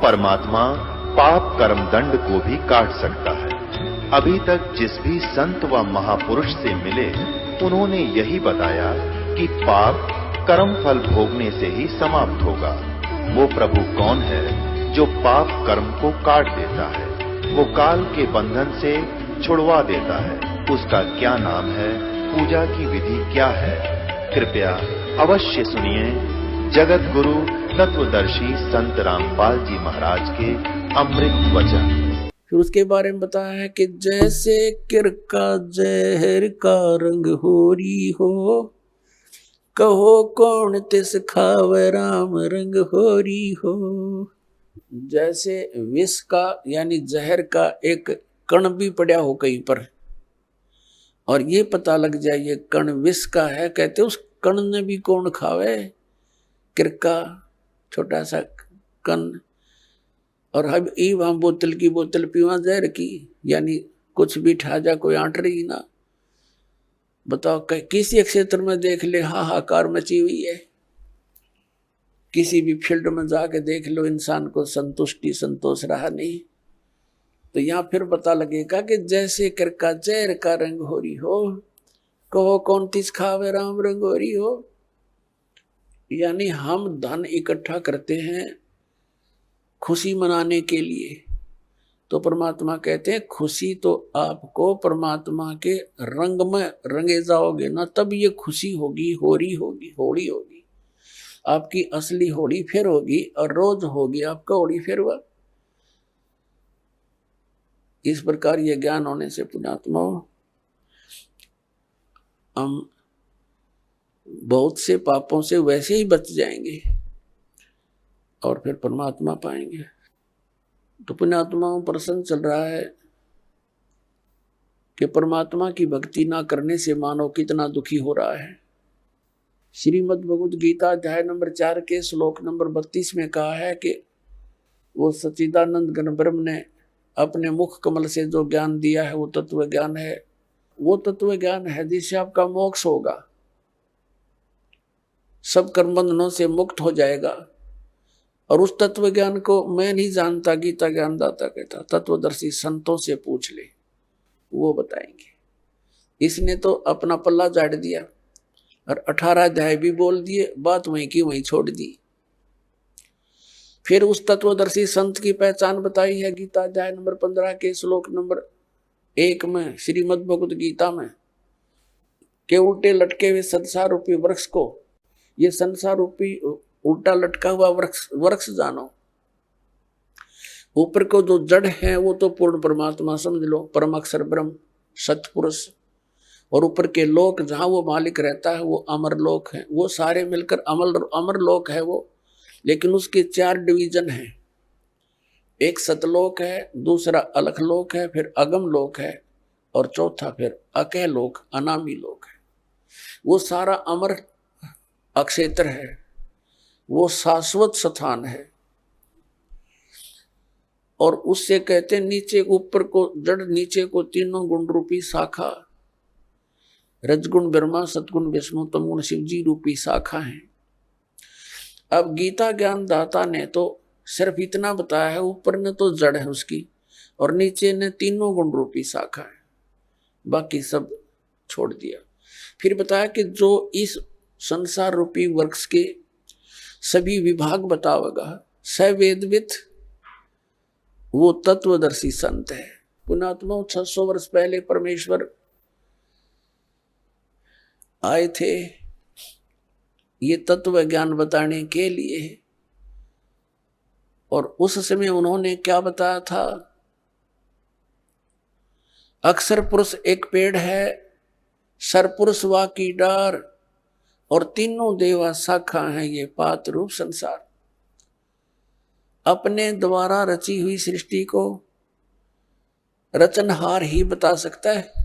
परमात्मा पाप कर्म दंड को भी काट सकता है। अभी तक जिस भी संत व महापुरुष से मिले, उन्होंने यही बताया कि पाप कर्म फल भोगने से ही समाप्त होगा। वो प्रभु कौन है जो पाप कर्म को काट देता है, वो काल के बंधन से छुड़वा देता है। उसका क्या नाम है, पूजा की विधि क्या है? कृपया अवश्य सुनिए जगत गुरु तत्वदर्शी संत रामपाल जी महाराज के अमृत वचन। फिर उसके बारे में बताया है कि जैसे किरका जहर का रंग होरी हो, कहो कौन तिस खावे राम रंग होरी हो। जैसे विष का यानी जहर का एक कण भी पड़ा हो कहीं पर और ये पता लग जाए ये कण विष का है, कहते उस कण ने भी कौन खावे। किरका छोटा सा कण, और हम बोतल की बोतल पीवा जहर की, यानी कुछ भी ठा जा कोई आंट रही ना। बताओ किसी क्षेत्र में देख ले हाहाकार मची हुई है, किसी भी फील्ड में जाके देख लो इंसान को संतुष्टि संतोष रहा नहीं। तो यहां फिर पता लगेगा कि जैसे किरका जहर का रंग होरी हो, कहो कौन तिस खावे राम रंग होरी हो। यानी हम धन इकट्ठा करते हैं खुशी मनाने के लिए, तो परमात्मा कहते हैं खुशी तो आपको परमात्मा के रंग में रंगे जाओगे ना, तब ये खुशी होगी, होली होगी आपकी असली होली फिर होगी, और रोज होगी आपका होली फिर हुआ। इस प्रकार ये ज्ञान होने से पुण्यात्मा हम बहुत से पापों से वैसे ही बच जाएंगे और फिर परमात्मा पाएंगे। तो पुण्यात्माओं प्रसंग चल रहा है कि परमात्मा की भक्ति ना करने से मानव कितना दुखी हो रहा है। श्रीमद् भगवद गीता अध्याय नंबर 4 के श्लोक नंबर 32 में कहा है कि वो सच्चिदानंद घन ब्रह्म ने अपने मुख कमल से जो ज्ञान दिया है वो तत्व ज्ञान है। वो तत्व ज्ञान है जिससे आपका मोक्ष होगा, सब कर्म बंधनों से मुक्त हो जाएगा। और उस तत्व ज्ञान को मैं नहीं जानता, गीता ज्ञान दाता कहता, तत्वदर्शी संतों से पूछ ले, वो बताएंगे। इसने तो अपना पल्ला झाड़ दिया और 18 अध्याय भी बोल दिए, बात वहीं की वहीं छोड़ दी। फिर उस तत्वदर्शी संत की पहचान बताई है गीता अध्याय नंबर 15 के श्लोक नंबर 1 में श्रीमद् भगवद गीता में, के उल्टे लटके हुए संसार रूपी वृक्ष को, ये संसार रूपी उल्टा लटका हुआ वृक्ष जानो। ऊपर को जो जड़ है वो तो पूर्ण परमात्मा समझ लो, परम अक्षर ब्रह्म सतपुरुष, और ऊपर के लोक जहां वो मालिक रहता है वो अमर लोक है। वो सारे मिलकर अमर लोक है वो, लेकिन उसके 4 डिवीजन हैं। एक सतलोक है, दूसरा अलख लोक है, फिर अगम लोक है, और चौथा फिर अकह लोक अनामी लोक है। वो सारा अमर अक्षेत्र है, वो शाश्वत स्थान है। और उससे कहते नीचे ऊपर को जड़, नीचे को तीनों गुण रूपी शाखा, रजगुण ब्रह्मा, सतगुण विष्णु, तमगुण शिव जी रूपी शाखा है। अब गीता ज्ञान दाता ने तो सिर्फ इतना बताया है, ऊपर ने तो जड़ है उसकी और नीचे ने तीनों गुण रूपी शाखा है, बाकी सब छोड़ दिया। फिर बताया कि जो इस संसार रूपी वृक्ष के सभी विभाग बतावेगा, सवेदवित, वो तत्वदर्शी संत है। पुण्यात्मा 600 वर्ष पहले परमेश्वर आए थे ये तत्व ज्ञान बताने के लिए, और उस समय उन्होंने क्या बताया था? अक्षर पुरुष एक पेड़ है, सरपुरुष वा की डार, और तीनों देवा शाखा है ये पात रूप संसार। अपने द्वारा रची हुई सृष्टि को रचनहार ही बता सकता है।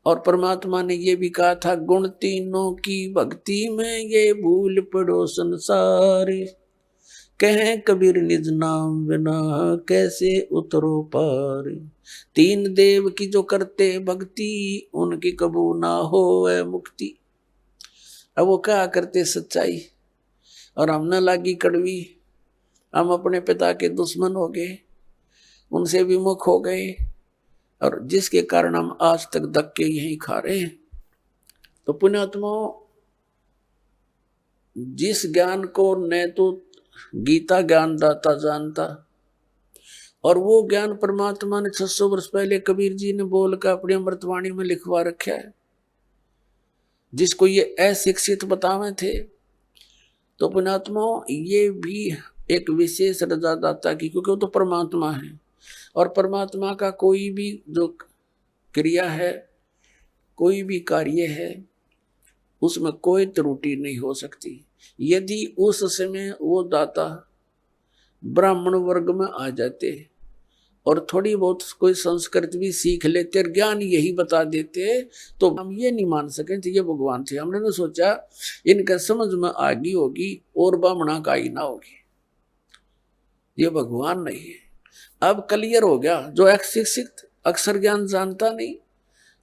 और परमात्मा ने ये भी कहा था, गुण तीनों की भक्ति में ये भूल पड़ो संसार, कहें कबीर निज नाम बिना कैसे उतरो पार। 3 देव की जो करते भक्ति, उनकी कबू ना होए मुक्ति। अब वो क्या करते सच्चाई, और हम न लागी कड़वी, हम अपने पिता के दुश्मन हो गए, उनसे विमुख हो गए, और जिसके कारण हम आज तक धक्के यहीं खा रहे हैं। तो पुण्यात्माओं, जिस ज्ञान को न तो गीता ज्ञानदाता जानता, और वो ज्ञान परमात्मा ने 600 वर्ष पहले कबीर जी ने बोलकर अपनी अमृतवाणी में लिखवा रखा है, जिसको ये अशिक्षित बतावे थे। तो पुण्यात्माओं, ये भी एक विशेष रजादाता की, क्योंकि वो तो परमात्मा है, और परमात्मा का कोई भी जो क्रिया है, कोई भी कार्य है, उसमें कोई त्रुटि नहीं हो सकती। यदि उस समय वो दाता ब्राह्मण वर्ग में आ जाते और थोड़ी बहुत कोई संस्कृत भी सीख लेते और ज्ञान यही बता देते, तो हम ये नहीं मान सके थे ये भगवान थे। हमने तो सोचा इनका समझ में आ गई होगी और ब्राह्मणा का ही ना होगी, ये भगवान नहीं है। अब क्लियर हो गया, जो अशिक्षित अक्षर ज्ञान जानता नहीं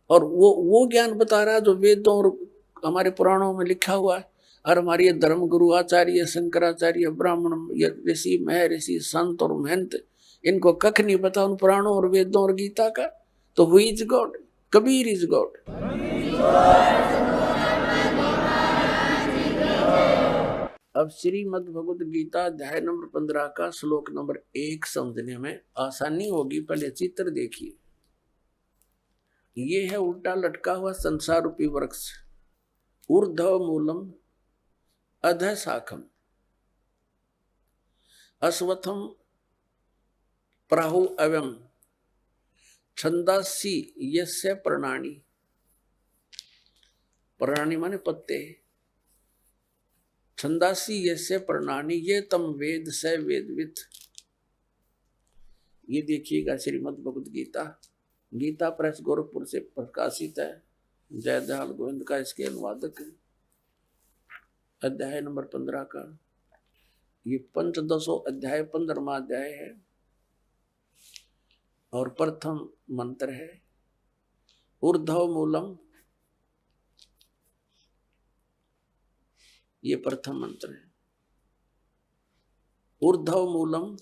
और वो ज्ञान बता रहा जो वेदों और हमारे पुराणों में लिखा हुआ है। और हमारे धर्म गुरु आचार्य शंकराचार्य ब्राह्मण ऋषि महर्षि संत और महंत, इनको कख नहीं पता उन पुराणों और वेदों और गीता का। तो who is God? Kabir is God. अब श्रीमद् भगवद गीता अध्याय नंबर 15 का श्लोक नंबर 1 समझने में आसानी होगी। पहले चित्र देखिए, ये है उल्टा लटका हुआ संसार रूपी वृक्ष। ऊर्ध्व मूलम अधः शाखम अश्वत्थम प्राहु अवम छंदासी यस्य प्रणानी। प्रणानी माने पत्ते। छंदासी यस्य प्रणानी ये तम वेद स वेदवित। ये देखिएगा श्रीमद् भगवद गीता, गीता प्रेस गोरखपुर से प्रकाशित है। जयदयाल गोविंद का इसके अनुवादक है। अध्याय नंबर 15 का ये पंचदशो अध्याय 15वां अध्याय है और प्रथम मंत्र है ऊर्ध्व मूलम। ये प्रथम मंत्र है। ऊर्ध्व मूलम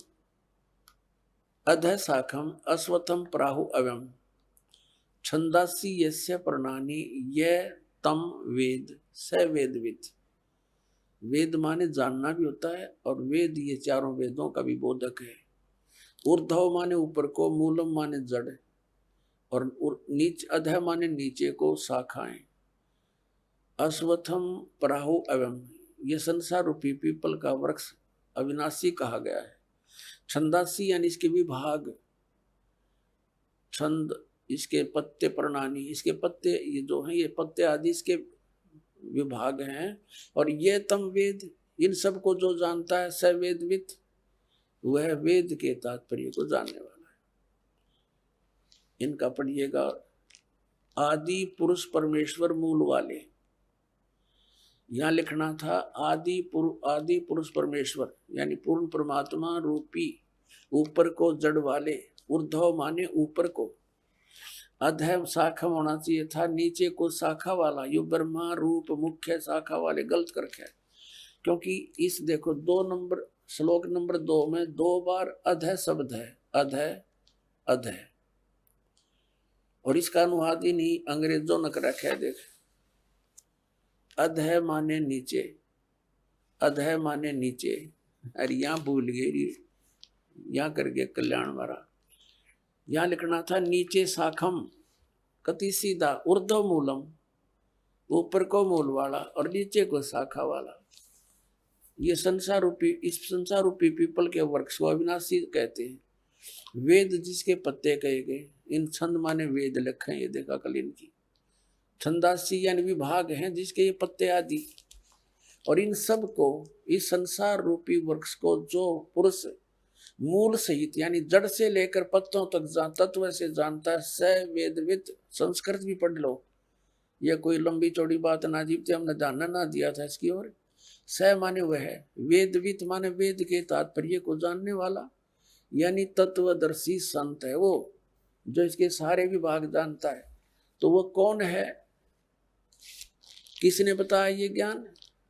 अधः शाखम अश्वत्थम प्राहु अवम छंदासी यस्य प्रणानी ये तम वेद स वेदवित। वेद माने जानना भी होता है और वेद ये चारों वेदों का भी बोधक है। ऊर्ध्व माने ऊपर को, मूलम माने जड़, और नीच अधः माने नीचे को, शाखाएं। अश्वत्थम प्राहु अवम ये संसार रूपी पीपल का वृक्ष अविनाशी कहा गया है। छंदासी यानी इसके विभाग, छंद इसके पत्ते, प्रणानी इसके पत्ते, ये जो हैं ये पत्ते आदि इसके विभाग हैं। और ये तम वेद, इन सब को जो जानता है स वेदवित, वह वेद के तात्पर्य को जानने वाला है। इनका पढ़िएगा। आदि पुरुष परमेश्वर मूल वाले, यहां लिखना था आदि पुरुष परमेश्वर यानी पूर्ण परमात्मा रूपी ऊपर को जड़ वाले। ऊर्ध्व माने ऊपर को, अधः शाखा होना चाहिए था नीचे को शाखा वाला। यो ब्रह्मा रूप मुख्य शाखा वाले, गलत करके है। क्योंकि इस देखो 2 नंबर श्लोक नंबर 2 में 2 बार अधः शब्द है, अधः अधः, और इसका अनुवाद ही नहीं अंग्रेजों ने कर रखा है। देख, अधः माने नीचे, अधः माने नीचे। अरे यहाँ भूल गई, यहाँ करके कल्याण मारा। यहाँ लिखना था नीचे शाखम, कति सीधा। ऊर्ध्व मूलम ऊपर को मूल वाला और नीचे को शाखा वाला। ये संसार रूपी, इस संसार रूपी पीपल के वृक्ष को अविनाशी कहते हैं। वेद जिसके पत्ते कहे गए, इन छंद माने वेद लिखे, ये देखा कल इनकी। छंदासी यानी विभाग हैं जिसके ये पत्ते आदि। और इन सब को, इस संसार रूपी वृक्ष को जो पुरुष मूल सहित यानी जड़ से लेकर पत्तों तक तत्व से जानता है स वेदवित। संस्कृत भी पढ़ लो, यह कोई लंबी चौड़ी बात ना जीवते, हमने ध्यान ना दिया था इसकी ओर। स माने वह है, वेदवित माने वेद के तात्पर्य को जानने वाला, यानी तत्वदर्शी संत है वो, जो इसके सारे विभाग जानता है। तो वो कौन है, किसने बताया ये ज्ञान?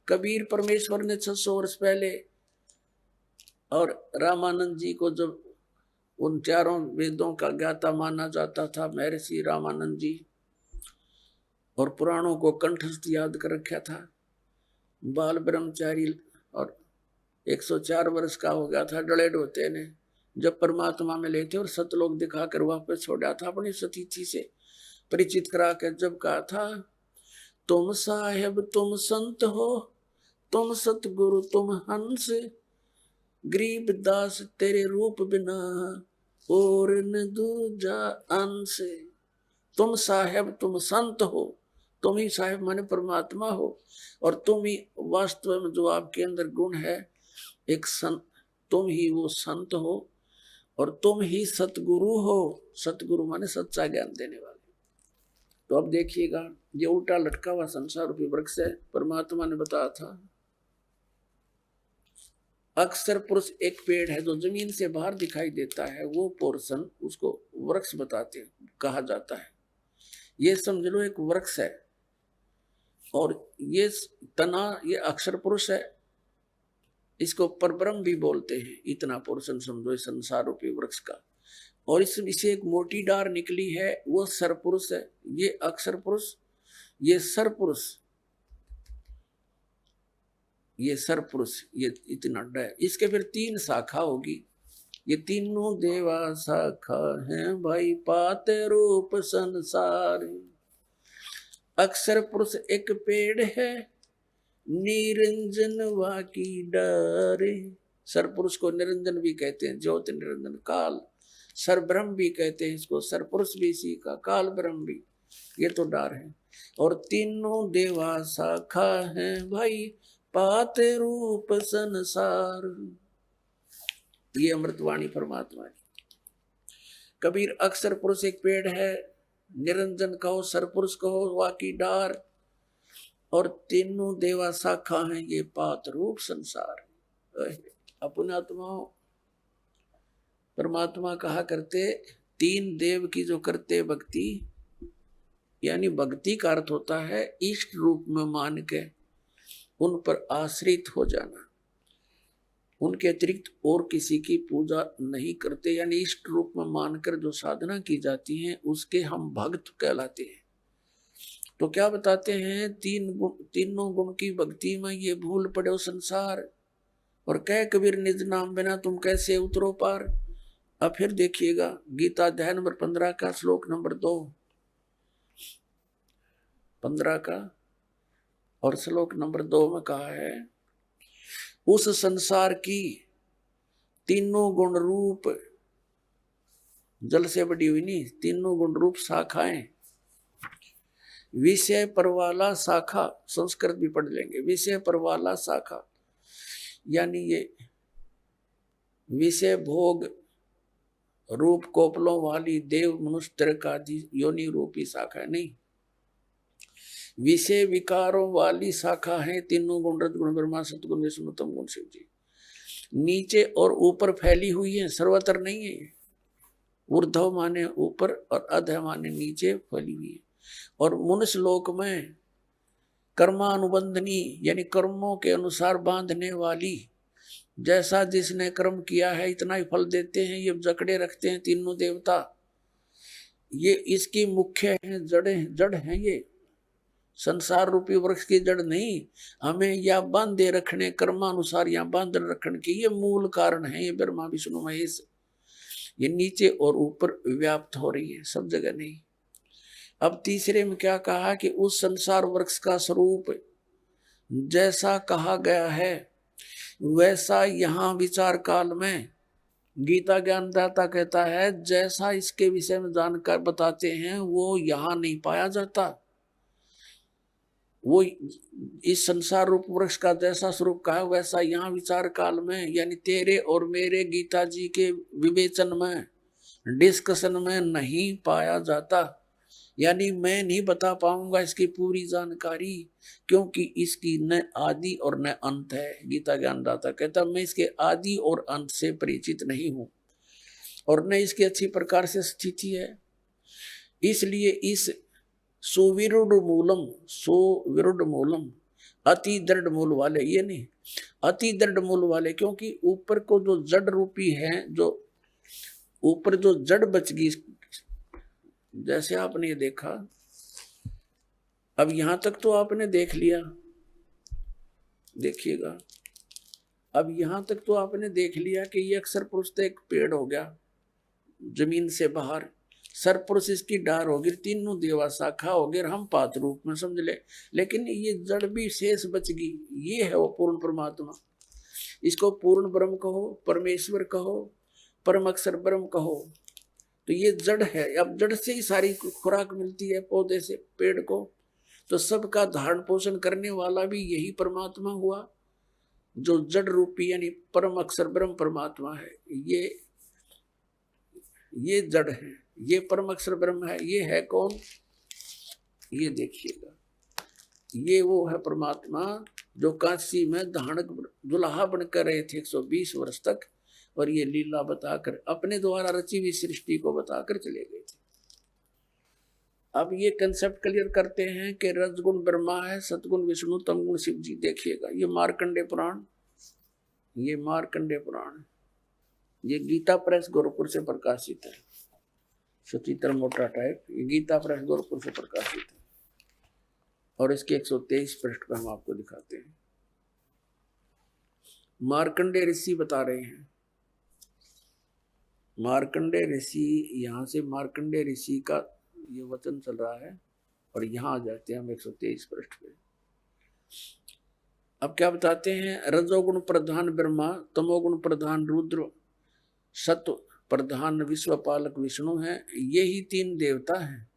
कबीर परमेश्वर ने 600 वर्ष पहले और रामानंद जी को जब उन चारों वेदों का ज्ञाता माना जाता था महर्षि रामानंद जी, और पुराणों को कंठस्थ याद कर रखा था, बाल ब्रह्मचारी, और 104 वर्ष का हो गया था डले डोते ने, जब परमात्मा में लेते और सतलोक दिखाकर वापस छोड़ा था अपनी सतीथि से परिचित करा के, जब कहा था तुम साहेब तुम संत हो, तुम सतगुरु तुम हंस, गरीब दास तेरे रूप बिना और न दूजा अंश। तुम साहेब तुम संत हो, तुम ही साहेब माने परमात्मा हो, और तुम ही वास्तव में जो आपके अंदर गुण है एक संत, तुम ही वो संत हो, और तुम ही सतगुरु हो। सतगुरु माने सच्चा ज्ञान देने वाले। तो अब देखिएगा, ये उल्टा लटका हुआ संसार रूपी वृक्ष है। परमात्मा ने बताया था अक्सर पुरुष एक पेड़ है जो जमीन से बाहर दिखाई देता है, वो पोर्शन उसको वृक्ष बताते कहा जाता है। ये समझ लो एक वृक्ष है, और ये तना ये अक्षर पुरुष है, इसको परब्रह्म भी बोलते हैं। इतना पोर्शन समझो इस संसार रूपी वृक्ष का। और इसे एक मोटी डार निकली है, वो सरपुरुष है। ये अक्षर पुरुष, ये सरपुरुष, ये सरपुरुष, ये इतना डा है। इसके फिर 3 शाखा होगी। ये तीनों देवा शाखा हैं भाई, पाते रूप संसार। अक्षर पुरुष एक पेड़ है, निरंजन वाकी डारे। सरपुरुष को निरंजन भी कहते हैं, ज्योति निरंजन काल। सर ब्रह्म भी कहते हैं इसको, सरपुरुष भी इसी का, काल ब्रह्म भी। ये तो डार है। और तीनों देवा शाखा हैं भाई, पाते रूप संसार। ये अमृतवाणी परमात्मा की। कबीर अक्षर पुरुष एक पेड़ है, निरंजन कहो, सरपुरुष कहो, वाकी डार, और तीनों देवा शाखा हैं, ये पात रूप संसार। अपने आत्माओं, परमात्मा कहा करते 3 देव की जो करते भक्ति, यानी भक्ति का अर्थ होता है इष्ट रूप में मान के उन पर आश्रित हो जाना, उनके अतिरिक्त और किसी की पूजा नहीं करते। यानी इष्ट रूप में मानकर जो साधना की जाती है उसके हम भक्त कहलाते हैं। तो क्या बताते हैं, तीनों गुण की भक्ति में ये भूल पड़े संसार, और कह कबीर निज नाम बिना तुम कैसे उतरो पार। अब फिर देखिएगा गीता अध्याय नंबर 15 का श्लोक नंबर 2, 15 का और श्लोक नंबर 2 में कहा है, उस संसार की तीनों गुण रूप, जल से बड़ी हुई नहीं, तीनों गुण रूप शाखाएं, विषय परवाला शाखा, संस्कृत भी पढ़ लेंगे, विषय परवाला शाखा, यानी ये विषय भोग रूप कोपलों वाली देव मनुष्य तरक आदि योनि रूपी शाखा नहीं, विषय विकारों वाली शाखा है तीनों गुण, रज गुण ब्रह्मा सतगुण विष्णु तम गुण शिव जी। नीचे और ऊपर फैली हुई है, सर्वत्र नहीं है। ऊर्ध्व माने ऊपर और अधः माने नीचे फैली हुई है। और मनुष्य लोक में कर्मानुबंधनी, यानी कर्मों के अनुसार बांधने वाली, जैसा जिसने कर्म किया है इतना ही फल देते हैं, ये जकड़े रखते हैं तीनों देवता। ये इसकी मुख्य है, जड़ है। ये संसार रूपी वृक्ष की जड़ नहीं, हमें या बांधे रखने, कर्मानुसार या बांध रखने की ये मूल कारण है। ये ब्रह्मा विष्णु महेश, ये नीचे और ऊपर व्याप्त हो रही है, सब जगह नहीं। अब तीसरे में क्या कहा कि उस संसार वृक्ष का स्वरूप जैसा कहा गया है वैसा यहाँ विचार काल में गीता ज्ञानदाता कहता है, जैसा इसके विषय में जानकर बताते हैं वो यहाँ नहीं पाया जाता। वो इस संसार रूप वृक्ष का जैसा स्वरूप कहा वैसा यहाँ विचार काल में, यानी तेरे और मेरे गीता जी के विवेचन में, डिस्कशन में नहीं पाया जाता। यानी मैं नहीं बता पाऊंगा इसकी पूरी जानकारी, क्योंकि इसकी न आदि और न अंत है। गीता ज्ञानदाता कहता मैं इसके आदि और अंत से परिचित नहीं हूं, और न इसकी अच्छी प्रकार से स्थिति है। इसलिए इस सुविरुद्ध मूलम अति दृढ़ मूल वाले, ये नहीं अति दृढ़ मूल वाले, क्योंकि ऊपर को जो जड़ रूपी है, जो ऊपर जो जड़ बच गई, जैसे आपने ये देखा, अब यहां तक तो आपने देख लिया, देखिएगा, अब यहां तक तो आपने देख लिया कि ये अक्षर पुरुष तो एक पेड़ हो गया जमीन से बाहर, सर पुरुष इसकी डार होगी, तीनों देवा शाखा हो गए, हम पात रूप में समझ ले, लेकिन ये जड़ भी शेष बच गई, ये है वो पूर्ण परमात्मा। इसको पूर्ण ब्रह्म कहो, परमेश्वर कहो, परम अक्षर ब्रह्म कहो, तो ये जड़ है। अब जड़ से ही सारी खुराक मिलती है पौधे से पेड़ को, तो सबका धारण पोषण करने वाला भी यही परमात्मा हुआ, जो जड़ रूपी यानी परम अक्षर ब्रह्म परमात्मा है। ये जड़ है, ये परम अक्षर ब्रह्म है। ये है कौन? ये देखिएगा, ये वो है परमात्मा जो काशी में धानक दुल्हा बनकर रहे थे 120 वर्ष तक, और ये लीला बताकर अपने द्वारा रची हुई सृष्टि को बताकर चले गए थे। अब ये कंसेप्ट क्लियर करते हैं कि रजगुण ब्रह्मा है, सतगुण विष्णु, तमगुण शिव जी। देखिएगा, ये मार्कंडे पुराण, ये मार्कंडे पुराण, ये गीता प्रेस गोरखपुर से प्रकाशित है, सचित्र मोटा टाइप, ये गीता प्रेस गोरखपुर से प्रकाशित है, और इसके 123 पृष्ठ पर हम आपको दिखाते हैं। मार्कंडे ऋषि बता रहे हैं, मार्कंडे ऋषि, यहां से मार्कंडे ऋषि का ये वचन चल रहा है, और यहां आ जाते हैं हम 123 पृष्ठ पे। अब क्या बताते हैं? रजोगुण प्रधान ब्रह्मा, तमोगुण प्रधान रुद्र, सत्व प्रधान विश्वपालक विष्णु है। यही तीन देवता हैं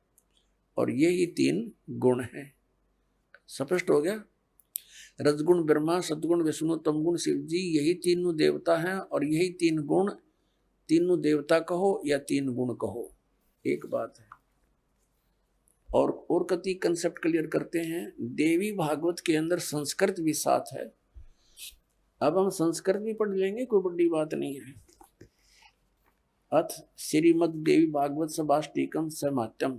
और यही तीन गुण हैं। स्पष्ट हो गया? रजगुण ब्रह्मा, सतगुण विष्णु, तमगुण शिव जी, यही तीनों देवता हैं और यही तीन गुण, तीनों देवता कहो या तीन गुण कहो, एक बात है। और कति कंसेप्ट क्लियर करते हैं। देवी भागवत के अंदर संस्कृत भी साथ है। अब हम संस्कृत भी पढ़ लेंगे, कोई बड़ी बात नहीं है। अथ श्रीमद देवी भागवत सभाष्टिकम समात्यम,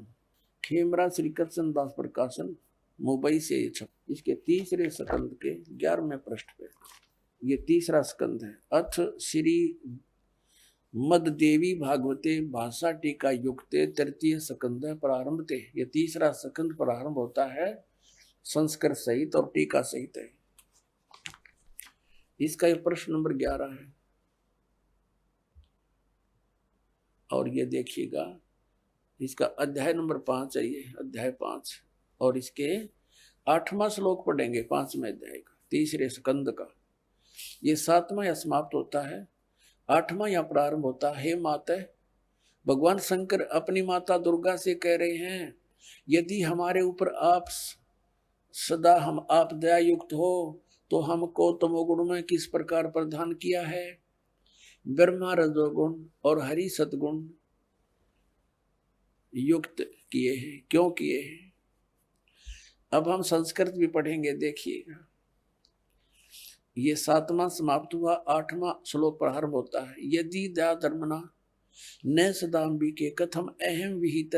खेमरा श्री कृष्ण दास प्रकाशन, मुंबई से ये छप। इसके तीसरे स्कंद के 11वें पृष्ठ पे ये तीसरा स्कंद है। अथ श्री मद देवी भागवते भाषा टीका युक्ते तृतीय स्कंद प्रारंभते। ये तीसरा स्कंद प्रारंभ होता है संस्कृत सहित और टीका सहित है। इसका ये प्रश्न नंबर 11 है। और ये देखिएगा, इसका अध्याय नंबर 5 है, ये अध्याय 5, और इसके 8वां श्लोक पढ़ेंगे 5वें अध्याय का, तीसरे स्कंद का। ये 7वां या समाप्त होता है, 8वां या प्रारंभ होता है। हे माता, भगवान शंकर अपनी माता दुर्गा से कह रहे हैं, यदि हमारे ऊपर आप सदा हम आप दया युक्त हो तो हमको तमोगुण में किस प्रकार प्रदान किया है, ब्रह्मा रजोगुण और हरि सतगुण युक्त किए हैं, क्यों किए हैं। अब हम संस्कृत भी पढ़ेंगे, देखिएगा। ये 7वां समाप्त हुआ, 8वां श्लोक प्रारंभ होता है। यदि दया धर्मना न सदाम्बी के कथम अहम विहित।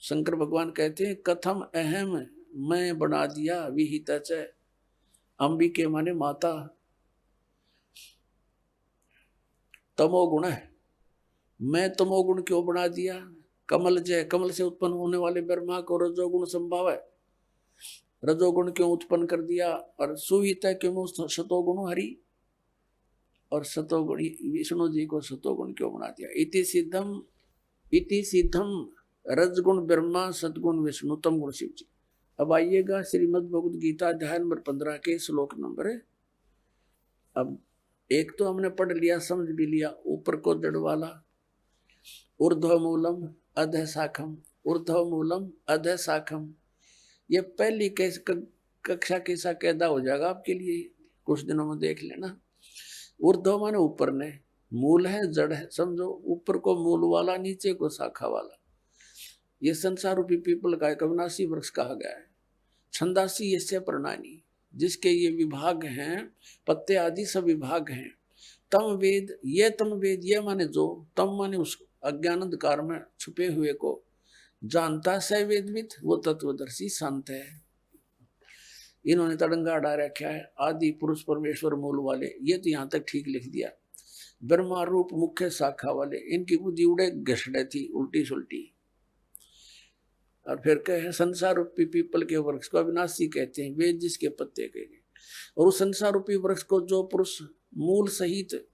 शंकर भगवान कहते हैं कथम अहम, मैं बना दिया, विहित अंबिके माने माता, तमोगुण है, मैं तमोगुण क्यों बना दिया। कमल जय, कमल से उत्पन्न होने वाले ब्रह्मा को रजोगुण संभाव है, रजोगुण क्यों उत्पन्न कर दिया। और सुहित क्यों सतोगुण हरि, और सतोगुण विष्णु जी को सतोगुण क्यों बना दिया। इति सिद्धम रजगुण ब्रह्मा, सतगुण विष्णु, तमगुण शिव जी। अब आइएगा श्रीमद् भगवद गीता अध्याय नंबर 15 के श्लोक नंबर। अब एक तो हमने पढ़ लिया, समझ भी लिया, ऊपर को जड़ वाला, ऊर्ध्व मूलम अधः शाखम, ऊर्ध्व मूलम अधः शाखम। ये पहली कक्षा कैसा कैदा हो जाएगा आपके लिए, कुछ दिनों में देख लेना। ऊर्ध्व माने ऊपर ने, मूल है जड़ है, समझो। ऊपर को मूल वाला, नीचे को शाखा वाला। ये संसार रूपी पीपल का एक अविनाशी वृक्ष कहा गया है। छंदासी यस्य प्रणानी, जिसके ये विभाग हैं, पत्ते आदि सब विभाग हैं। तम वेद, ये तम वेद, ये माने जो, तम माने उस अज्ञान अंधकार में छुपे हुए को जानता स वेदविद, वो तत्वदर्शी संत है। इन्होंने तड़ंगा अड़ा रखा है आदि पुरुष परमेश्वर मूल वाले, ये तो यहाँ तक ठीक लिख दिया। ब्रह्मा रूप मुख्य शाखा वाले, इनकी बुद्धि उड़े घसड़े थी उल्टी सुल्टी। और फिर कहे संसार रूपी पीपल के वृक्ष को अविनाशी कहते हैं, वेद जिसके पत्ते कहे। और उस संसार रूपी वृक्ष को जो पुरुष मूल सहित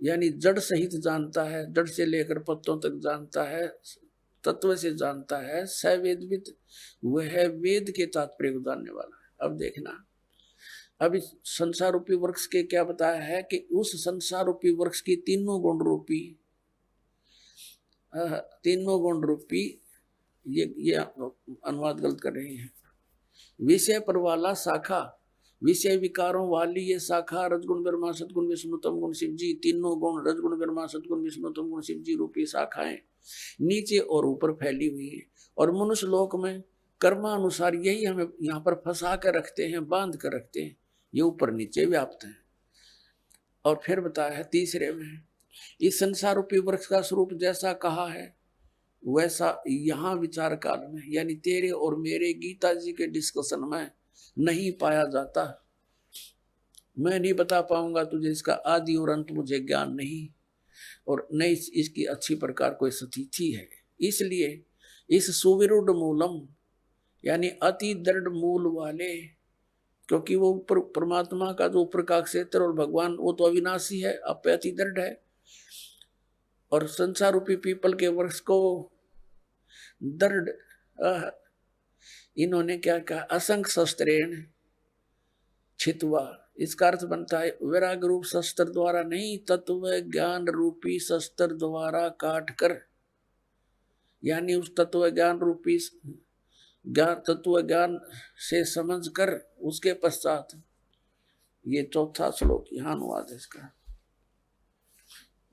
यानी जड़ सहित जानता है, जड़ से लेकर पत्तों तक जानता है, तत्व से जानता है, सवेदविद, वह वेद के तात्पर्य को जानने वाला है। अब देखना, अब इस संसार रूपी वृक्ष के क्या बताया है कि उस संसार रूपी वृक्ष की तीनों गुण रूपी ये अनुवाद गलत कर रहे हैं। विषय पर वाला शाखा, विषय विकारों वाली ये शाखा रजगुण ब्रह्मा सदगुण विष्णु तम गुण शिव जी, तीनों गुण रजगुण ब्रह्मा सदगुण विष्णु तम गुण शिव जी रूपी शाखाएं नीचे और ऊपर फैली हुई है। और मनुष्य लोक में कर्मानुसार यही हमें यहाँ पर फंसा कर रखते हैं, बांध कर रखते हैं, ये ऊपर नीचे व्याप्त है। और फिर बताया है तीसरे में, इस संसार रूपी वृक्ष का स्वरूप जैसा कहा है वैसा यहाँ विचार काल में यानी तेरे और मेरे गीता जी के डिस्कशन में नहीं पाया जाता। मैं नहीं बता पाऊंगा तुझे, इसका आदि और अंत मुझे ज्ञान नहीं, और न इसकी अच्छी प्रकार कोई स्थिति है। इसलिए इस सुविरुद्ध मूलम यानी अति दृढ़ मूल वाले, क्योंकि वो परमात्मा का जो ऊपर का क्षेत्र और भगवान वो तो अविनाशी है, अब पे अति दृढ़ है। और संसार रूपी पीपल के वृक्ष को दृढ़ इन्होंने क्या कहा, असंख्य शस्त्रेण छित्वा, इसका अर्थ बनता है वैराग्य रूप शस्त्र द्वारा नहीं, तत्व ज्ञान रूपी शस्त्र द्वारा काट कर, यानी उस तत्व ज्ञान रूपी तत्व ज्ञान से समझ कर उसके पश्चात, ये चौथा श्लोक यहाँ अनुवाद है इसका,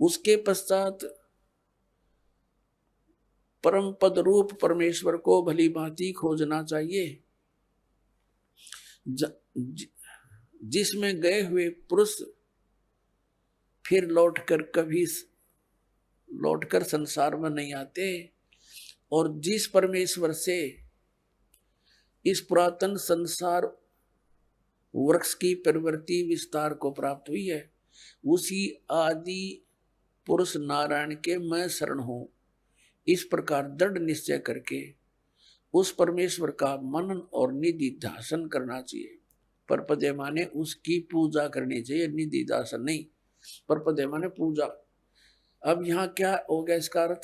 उसके पश्चात परम पद रूप परमेश्वर को भली भांति खोजना चाहिए, जिसमें गए हुए पुरुष फिर लौटकर संसार में नहीं आते, और जिस परमेश्वर से इस पुरातन संसार वृक्ष की प्रवृत्ति विस्तार को प्राप्त हुई है, उसी आदि पुरुष नारायण के मैं शरण हूं, इस प्रकार दृढ़ निश्चय करके उस परमेश्वर का मनन और निधि ध्यान करना चाहिए। परपदे माने उसकी पूजा करनी चाहिए, निधि ध्यान नहीं, परपदे माने पूजा। अब यहाँ क्या हो गया इसका अर्थ,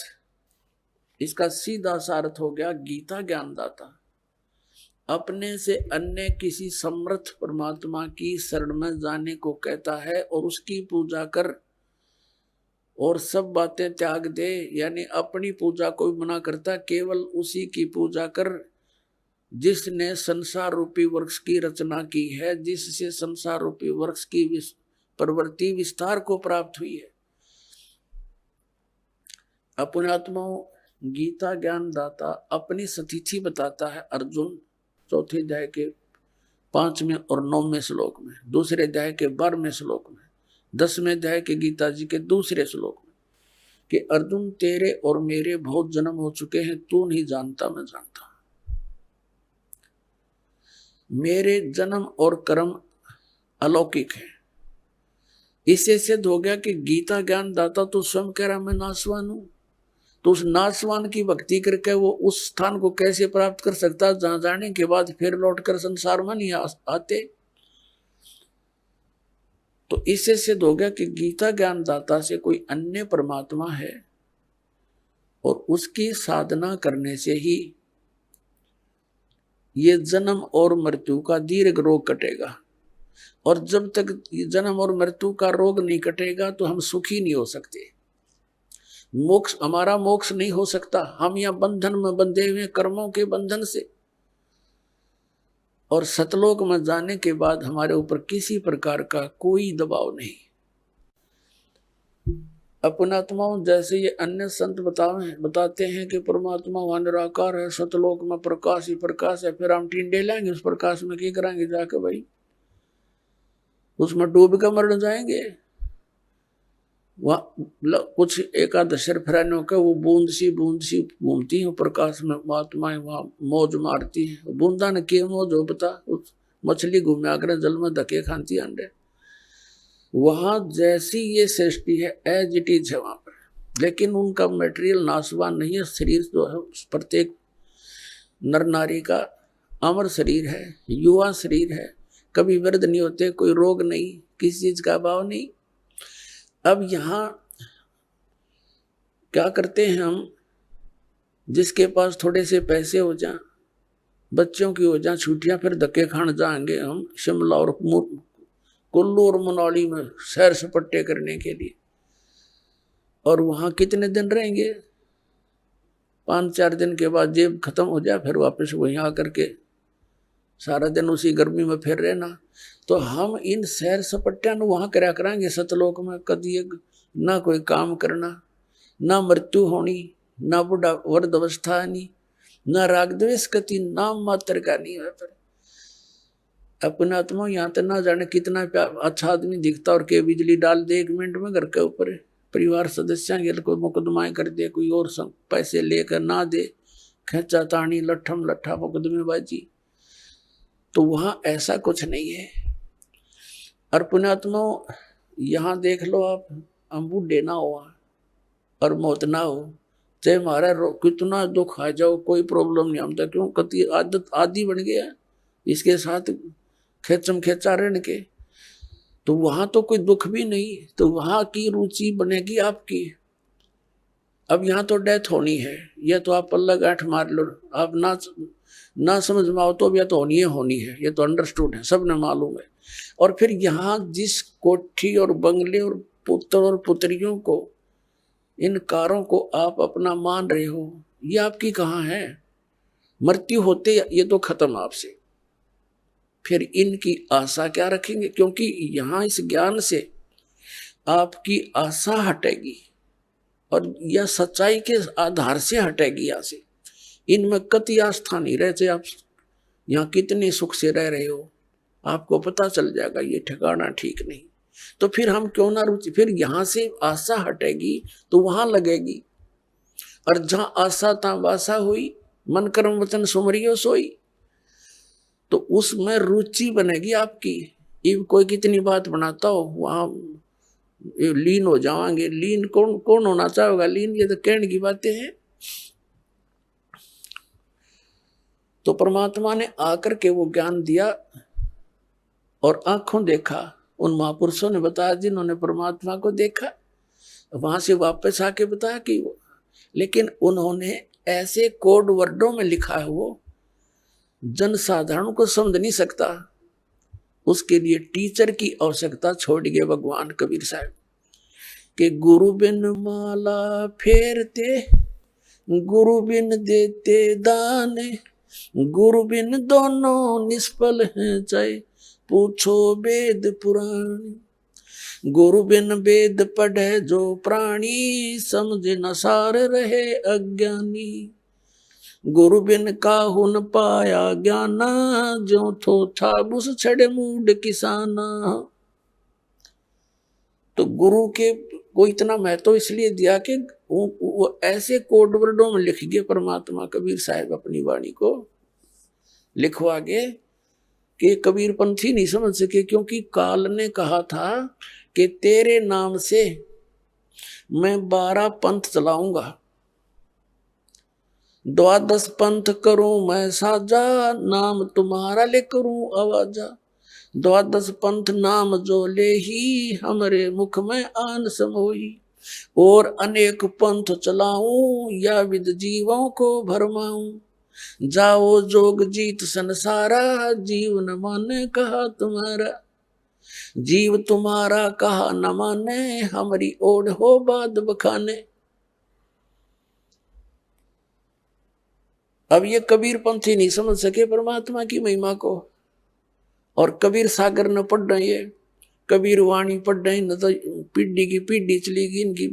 इसका सीधा सा अर्थ हो गया गीता ज्ञानदाता अपने से अन्य किसी समर्थ परमात्मा की शरण में जाने को कहता है और उसकी पूजा कर और सब बातें त्याग दे, यानी अपनी पूजा को भी मना करता, केवल उसी की पूजा कर जिसने संसार रूपी वृक्ष की रचना की है, जिससे संसार रूपी वृक्ष की प्रवृत्ति विस्तार को प्राप्त हुई है। अपने आत्माओं गीता ज्ञान दाता अपनी स्थिति बताता है अर्जुन, चौथे अध्याय के 5वें और 9वें श्लोक में, दूसरे अध्याय के 12वें श्लोक में, 10वें अध्याय के गीता जी के दूसरे श्लोक में, कि अर्जुन तेरे और मेरे बहुत जन्म हो चुके हैं, तू नहीं जानता मैं जानता। मेरे जन्म और कर्म अलौकिक है। इससे सिद्ध हो गया कि गीता ज्ञान दाता तो स्वयं कह रहा मैं नाशवान हूं, तो उस नाशवान की भक्ति करके वो उस स्थान को कैसे प्राप्त कर सकता जहां जाने के बाद फिर लौटकर संसार में नहीं आते। तो इससे सिद्ध हो गया कि गीता ज्ञान दाता से कोई अन्य परमात्मा है, और उसकी साधना करने से ही ये जन्म और मृत्यु का दीर्घ रोग कटेगा। और जब तक जन्म और मृत्यु का रोग नहीं कटेगा तो हम सुखी नहीं हो सकते, मोक्ष हमारा मोक्ष नहीं हो सकता। हम यहाँ बंधन में बंधे हुए कर्मों के बंधन से, और सतलोक में जाने के बाद हमारे ऊपर किसी प्रकार का कोई दबाव नहीं। अपनात्माओं जैसे ये अन्य संत बताते हैं कि परमात्मा वहां निराकार है, सतलोक में प्रकाश ही प्रकाश है, फिर हम टींडे लाएंगे उस प्रकाश में, क्या कराएंगे जाके भाई, उसमें डूब कर मर जाएंगे। वहां कुछ एकादशर फरानों का वो बूंद सी घूमती है प्रकाश में, महात्माएं वहां मौज मारती है। बूंदा ने के मौज हो बता, उस मछली घूमया करे जल में धके खाती अंडे। वहां जैसी ये सृष्टि है एज इट इज है वहां पर, लेकिन उनका मटेरियल नाशवान नहीं है। शरीर जो है प्रत्येक नर नारी का अमर शरीर है, युवा शरीर है, कभी वृद्ध नहीं होते, कोई रोग नहीं, किसी चीज का अभाव नहीं। अब यहाँ क्या करते हैं हम, जिसके पास थोड़े से पैसे हो जाएं, बच्चों की हो जाए छुट्टियां, फिर धक्के खान जाएंगे हम शिमला और कुल्लू और मनाली में सैर सपट्टे करने के लिए। और वहां कितने दिन रहेंगे, 5-4 दिन के बाद जेब खत्म हो जाए, फिर वापस वहीं आकर के सारा दिन उसी गर्मी में फिर रहना। तो हम इन सैर सपट्टियां वहां करा कराएंगे सतलोक में, कभी ना कोई काम करना, ना मृत्यु होनी, ना बुढ़ा वृद्ध अवस्था आनी, ना राग द्वेष कति नाम मात्र का नहीं है। पर अपना आत्मा यहाँ तो ना जाने कितना अच्छा आदमी दिखता और के बिजली डाल दे 1 मिनट में घर के ऊपर, परिवार सदस्य के कोई मुकदमा कर दे, कोई और पैसे लेकर ना दे, खेचा तानी लट्ठम लट्ठा मुकदमेबाजी। तो वहां ऐसा कुछ नहीं है। और पुण्यात्मा यहाँ देख लो आप, हम बूढ़े ना हो और मौत ना हो, चाहे हमारा कितना दुख आ जाओ कोई प्रॉब्लम नहीं, हम तो क्यों कति आदत आदि बन गया इसके साथ खेचम खेचा रहने के। तो वहां तो कोई दुख भी नहीं, तो वहां की रुचि बनेगी आपकी। अब यहाँ तो डेथ होनी है, यह तो आप पल्ला गांठ मार लो, आप ना समझ में आओ तो अब यह तो होनी है, ये तो अंडरस्टूड है, सबने मालूम है। और फिर यहाँ जिस कोठी और बंगले और पुत्र और पुत्रियों को, इन कारों को आप अपना मान रहे हो, ये आपकी कहाँ है? मृत्यु होते ये तो खत्म आपसे, फिर इनकी आशा क्या रखेंगे? क्योंकि यहाँ इस ज्ञान से आपकी आशा हटेगी और यह सच्चाई के आधार से हटेगी। यहाँ से इनमें कति आस्था नहीं रहते। आप यहाँ कितने सुख से रह रहे हो, आपको पता चल जाएगा ये ठिकाना ठीक नहीं। तो फिर हम क्यों ना रुचि, फिर यहाँ से आशा हटेगी तो वहां लगेगी। और जहां आशा तहां वासा हुई, मन कर्म वचन सुमरियो सोई, तो उसमें रुचि बनेगी आपकी। ये कोई कितनी बात बनाता हो, वहां लीन हो जावांगे। लीन कौन होना चाहेगा लीन? ये तो कहने की बातें हैं। तो परमात्मा ने आकर के वो ज्ञान दिया और आंखों देखा। उन महापुरुषों ने बताया जिन्होंने परमात्मा को देखा, वहां से वापस आके बताया कि लेकिन उन्होंने ऐसे कोड वर्डों में लिखा है, वो जनसाधारण को समझ नहीं सकता। उसके लिए टीचर की आवश्यकता छोड़ गए भगवान कबीर साहब के। गुरु बिन माला फेरते, गुरु बिन देते दान, गुरु बिन दोनों निष्फल हैं, चाहे पूछो वेद पुराण। गुरु बिन वेद पढ़े जो प्राणी, समझे न सार रहे अज्ञानी। गुरु बिन काहू न पाया ज्ञाना, जो थो था बुस छड़े मूड किसाना। तो गुरु के को इतना महत्व इसलिए दिया कि वो ऐसे कोड वर्डों में लिख गए परमात्मा कबीर साहब अपनी वाणी को लिखवा गए कि कबीर पंथी नहीं समझ सके। क्योंकि काल ने कहा था कि तेरे नाम से मैं 12 पंथ चलाऊंगा, 12 पंथ करूं मैं साजा, नाम तुम्हारा ले करूं आवाजा। 12 पंथ नाम जो ले ही, हमरे मुख में आन समोही। और अनेक पंथ चलाऊं, या विद जीवों को भरमाऊं। जाओ जोग जीत संसारा, जीव न माने कहा तुम्हारा। जीव तुम्हारा कहा न माने, हमारी ओढ़ हो बाद बखाने। अब ये कबीर पंथी नहीं समझ सके परमात्मा की महिमा को। और कबीर सागर न पढ़ रहे, ये कबीर वाणी पढ़ रहे न, तो पीढ़ी की पीढ़ी चली गई इनकी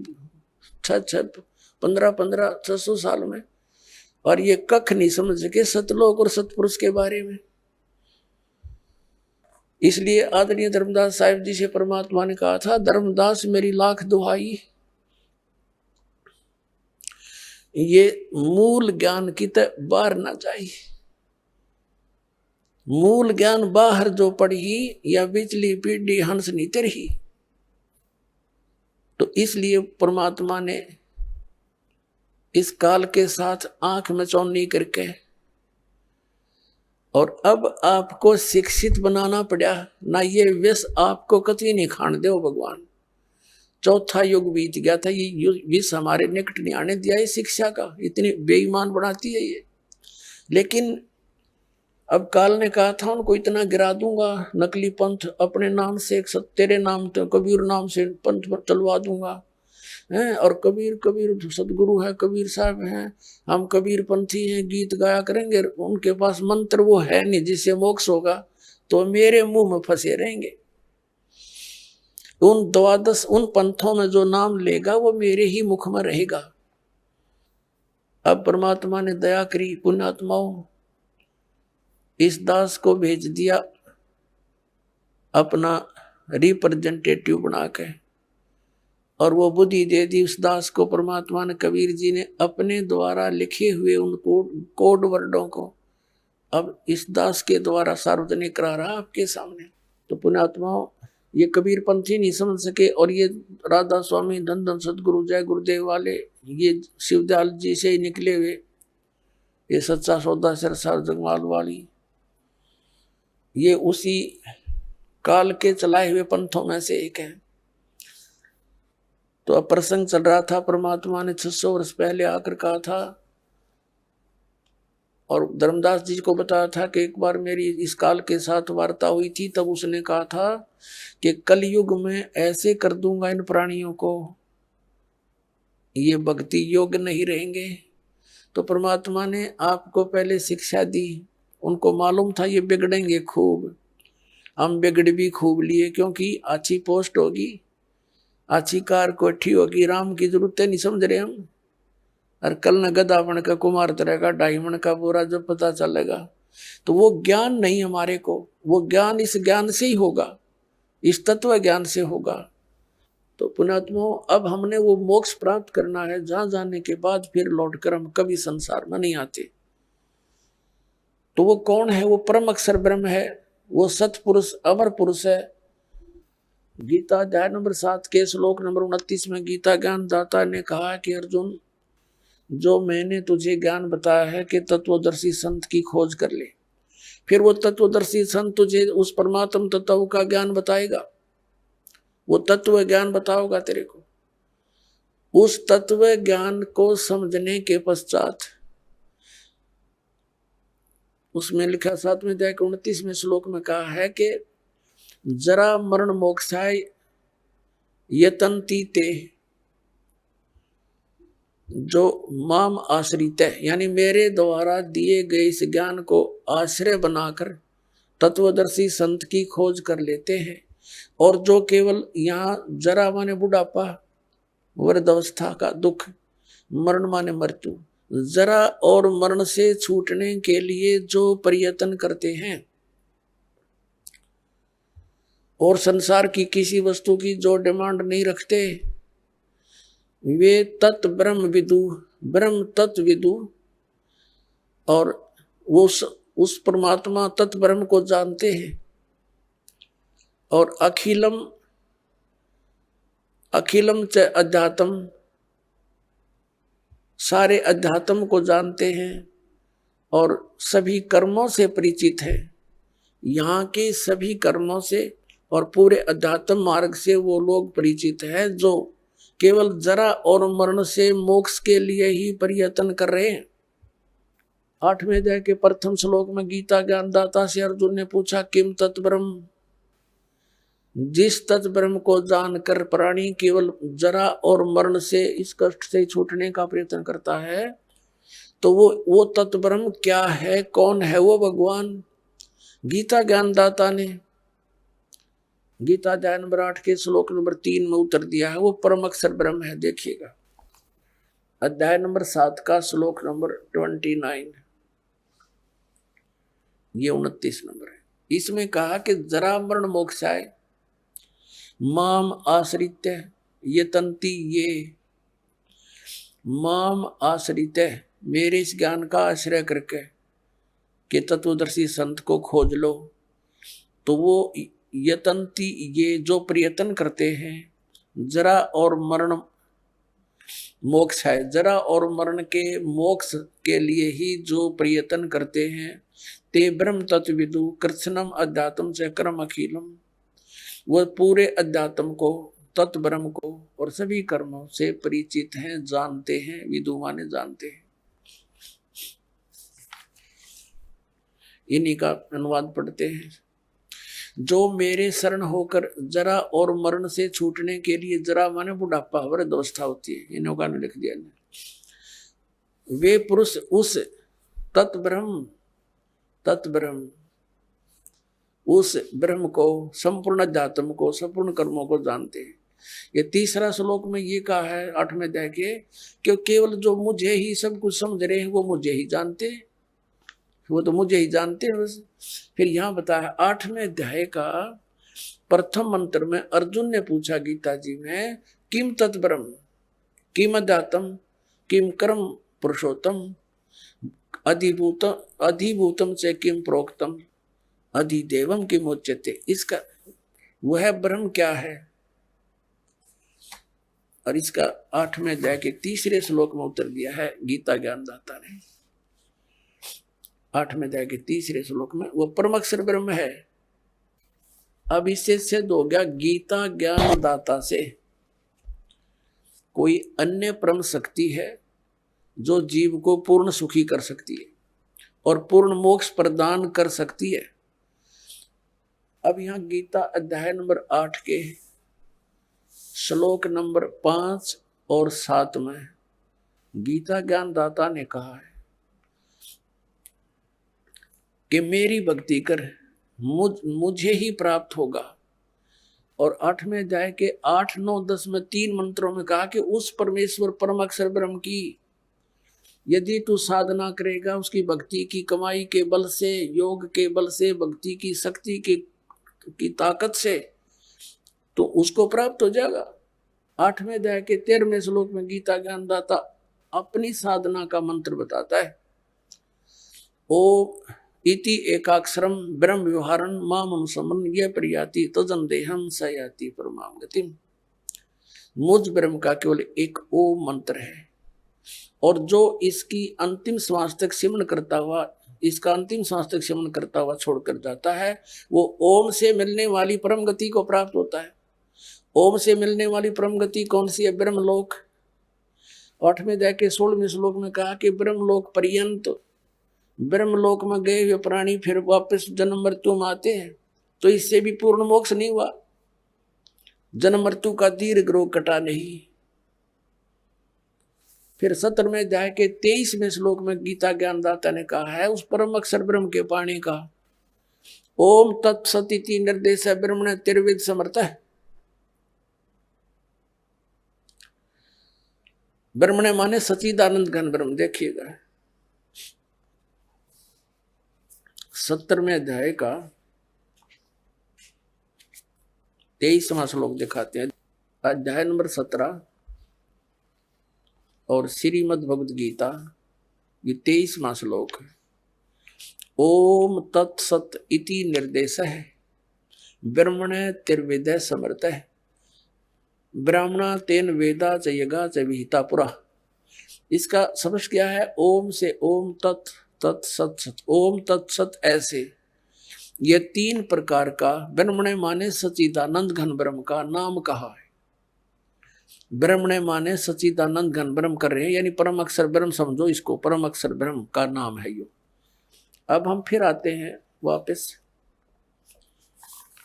1500 साल में। और ये कख नहीं समझ सके सतलोक और सतपुरुष के बारे में। इसलिए आदरणीय धर्मदास साहिब जी से परमात्मा ने कहा था, धर्मदास मेरी लाख दुहाई, ये मूल ज्ञान की तो बाहर ना जाए। मूल ज्ञान बाहर जो पढ़ी, या बिचली पीढ़ी हंस नी तरही। तो इसलिए परमात्मा ने इस काल के साथ आंख में चौनी करके और अब आपको शिक्षित बनाना पड़ा ना। ये विष आपको कतई नहीं खान दो भगवान। चौथा युग बीत गया था, ये विष हमारे निकट नहीं आने दिया। ये शिक्षा का इतनी बेईमान बनाती है ये। लेकिन अब काल ने कहा था उनको इतना गिरा दूंगा, नकली पंथ अपने नाम से, तेरे नाम तो कबीर नाम से पंथ पर चलवा दूंगा हैं। और कबीर कबीर सदगुरु है, कबीर साहब हैं, हम कबीर पंथी हैं, गीत गाया करेंगे। उनके पास मंत्र वो है नहीं जिससे मोक्ष होगा, तो मेरे मुंह में फंसे रहेंगे। उन 12 उन पंथों में जो नाम लेगा वो मेरे ही मुख में रहेगा। अब परमात्मा ने दया करी, पुण्यात्माओं, इस दास को भेज दिया अपना रिप्रेजेंटेटिव बना के, और वो बुद्धि दे दी उस दास को परमात्मा ने। कबीर जी ने अपने द्वारा लिखे हुए उन कोड वर्डों को अब इस दास के द्वारा सार्वजनिक करा रहा आपके सामने। तो पुण्यात्माओं, ये कबीर पंथी नहीं समझ सके, और ये राधा स्वामी, धन धन सदगुरु, जय गुरुदेव वाले, ये शिवदयाल जी से ही निकले हुए, ये सच्चा सौदा सिरसार जगमाल वाली, ये उसी काल के चलाए हुए पंथों में से एक है। तो अब प्रसंग चल रहा था, परमात्मा ने 600 वर्ष पहले आकर कहा था और धर्मदास जी को बताया था कि एक बार मेरी इस काल के साथ वार्ता हुई थी। तब उसने कहा था कि कलयुग में ऐसे कर दूंगा इन प्राणियों को, ये भक्ति योग्य नहीं रहेंगे। तो परमात्मा ने आपको पहले शिक्षा दी, उनको मालूम था ये बिगड़ेंगे खूब। हम बिगड़ भी खूब लिए, क्योंकि अच्छी पोस्ट होगी, अच्छी कार कोठी होगी, राम की जरूरत नहीं समझ रहे हम। और कल न गधा बन का कुमार तरह का डायमंड का बोरा जब पता चलेगा, तो वो ज्ञान नहीं हमारे को, वो ज्ञान इस ज्ञान से ही होगा, इस तत्व ज्ञान से होगा। तो पुण्यात्माओं, अब हमने वो मोक्ष प्राप्त करना है, जहां जाने के बाद फिर लौटकर हम कभी संसार में नहीं आते। तो वो कौन है? वो परम अक्षर ब्रह्म है, वो सतपुरुष अमर पुरुष है। गीता अध्याय नंबर 7 के श्लोक नंबर 29 में गीता ज्ञान दाता ने कहा कि अर्जुन, जो मैंने तुझे ज्ञान बताया है कि तत्वदर्शी संत की खोज कर ले, फिर वो तत्वदर्शी संत तुझे उस परमात्म तत्व का ज्ञान बताएगा, वो तत्व ज्ञान बताओगा तेरे को। उस तत्व ज्ञान को समझने के पश्चात उसमें लिखा 7वें अध्याय के 29वें श्लोक में कहा है कि जरा मरण मोक्षाय यतन्ति ते, जो माम आश्रित है, यानी मेरे द्वारा दिए गए इस ज्ञान को आश्रय बनाकर तत्वदर्शी संत की खोज कर लेते हैं। और जो केवल यहाँ जरा माने बुढ़ापा, वृद्धावस्था का दुख, मरण माने मृत्यु, जरा और मरण से छूटने के लिए जो प्रयत्न करते हैं और संसार की किसी वस्तु की जो डिमांड नहीं रखते, वे तत्व ब्रह्म विदु, ब्रह्म तत्व विदु, और वो उस परमात्मा तत्व ब्रह्म को जानते हैं। और अखिलम अखिलम च अध्यात्म, सारे अध्यात्म को जानते हैं और सभी कर्मों से परिचित है। यहाँ के सभी कर्मों से और पूरे अध्यात्म मार्ग से वो लोग परिचित हैं जो केवल जरा और मरण से मोक्ष के लिए ही प्रयत्न कर रहे हैं। 8वें अध्याय के प्रथम श्लोक में गीता ज्ञानदाता से अर्जुन ने पूछा, किम तत्ब्रह्म, जिस तत्ब्रह्म को जानकर प्राणी केवल जरा और मरण से, इस कष्ट से छूटने का प्रयत्न करता है, तो वो तत्ब्रह्म क्या है, कौन है वो भगवान? गीता ज्ञानदाता ने गीता अध्याय नंबर 8 के श्लोक नंबर 3 में उत्तर दिया है, वो परम अक्षर ब्रह्म है। देखिएगा अध्याय नंबर 7 का श्लोक नंबर 29, ये 29 नंबर है। इसमें कहा कि जरा मरण मोक्षाय माम आश्रित यतन्ति, ये माम आश्रित, मेरे इस ज्ञान का आश्रय करके कि तत्वदर्शी संत को खोज लो, तो वो यतंती, ये जो प्रयत्न करते हैं, जरा और मरण मोक्ष है, जरा और मरण के मोक्ष के लिए ही जो प्रयत्न करते हैं, ते ब्रह्म तत्विदु कृष्णम अध्यात्म से कर्म अखिलम, वह पूरे अध्यात्म को, तत्व ब्रह्म को और सभी कर्मों से परिचित हैं, जानते हैं, विदु माने जानते हैं। इन्हीं का अनुवाद पढ़ते हैं। जो मेरे शरण होकर जरा और मरण से छूटने के लिए, जरा माने बुढ़ापा, वृद्धावस्था होती है, इन लोगों ने लिख दिया ने। वे पुरुष उस तत्ब्रह्म उस ब्रह्म को, संपूर्ण अध्यात्म को, संपूर्ण कर्मों को जानते हैं। ये तीसरा श्लोक में ये कहा है 8वें अध्याय के, कि केवल जो मुझे ही सब कुछ समझ रहे हैं वो मुझे ही जानते हैं, वो तो मुझे ही जानते हैं बस। फिर यहाँ बताया 8वें अध्याय का प्रथम मंत्र में अर्जुन ने पूछा गीता जी में, किम तत्ब्रह्म, किम अध्यात्म, किम कर्म पुरुषोत्तम, अधिभूतम से किम प्रोक्तम, अधिदेवम किम उच्यते। इसका वह ब्रह्म क्या है, और इसका 8वें अध्याय के तीसरे श्लोक में उत्तर दिया है गीता ज्ञानदाता ने। 8वें अध्याय के तीसरे श्लोक में वो परम अक्षर ब्रह्म है। अब इससे सिद्ध हो गया गीता ज्ञानदाता से कोई अन्य परम शक्ति है जो जीव को पूर्ण सुखी कर सकती है और पूर्ण मोक्ष प्रदान कर सकती है। अब यहां गीता अध्याय नंबर 8 के श्लोक नंबर 5 और 7 में गीता ज्ञानदाता ने कहा है कि मेरी भक्ति कर, मुझे ही प्राप्त होगा। और 8वें अध्याय के 8, 9, 10 में 3 मंत्रों में कहा कि उस परमेश्वर परम अक्षर ब्रह्म की यदि तू साधना करेगा, उसकी भक्ति की कमाई के बल से, योग के बल से, भक्ति की शक्ति की ताकत से, तो उसको प्राप्त हो जाएगा। 8वें अध्याय के 13वें श्लोक में गीता ज्ञानदाता अपनी साधना का मंत्र बताता है। ओ इति एकाक्षरम ब्रह्म व्यवहारन माम अनुसमन ये प्रयाति तजन देहम सयाति परमाम गतिम। मुझ ब्रह्म का केवल एक ओम मंत्र है, और जो इसकी अंतिम श्वास तक सिमरण करता हुआ, इसका अंतिम श्वास तक सिमरण करता हुआ छोड़कर जाता है, वो ओम से मिलने वाली परम गति को प्राप्त होता है। ओम से मिलने वाली परम गति कौन सी है? ब्रह्मलोक। 8वें अध्याय के 16वें श्लोक में कहा कि ब्रह्मलोक पर्यंत, ब्रह्मलोक में गए हुए प्राणी फिर वापस जन्म मृत्यु में आते हैं, तो इससे भी पूर्ण मोक्ष नहीं हुआ, जन्म मृत्यु का दीर्घ रोग कटा नहीं। फिर 17वें अध्याय के 23वें श्लोक में गीता ज्ञानदाता ने कहा है उस परम अक्षर ब्रह्म के पाणी का, ओम तत्सदिति निर्देश ब्रह्मण तिर्विद समर्थ है। ब्रह्मण माने सच्चिदानंद घन ब्रह्म। देखिएगा 17वें अध्याय का 23वां श्लोक दिखाते हैं, अध्याय नंबर 17 और श्रीमद् भगवद गीता ये 23वां श्लोक है। ओम तत्सत इति निर्देश है ब्रह्मण तिर्विदय समर्थ है, ब्राह्मणा तेन वेदा च यगा च विहिता पुरा। इसका समझ क्या है? ओम से ओम तत्, तत्सत सत, ओम तत्सत, ऐसे ये 3 प्रकार का ब्रह्मण माने सच्चिदानंद घन ब्रह्म का नाम कहा है। ब्रह्मण माने सच्चिदानंद घन ब्रह्म कर रहे हैं, यानी परम अक्षर ब्रह्म समझो इसको, परम अक्षर ब्रह्म का नाम है यो। अब हम फिर आते हैं वापस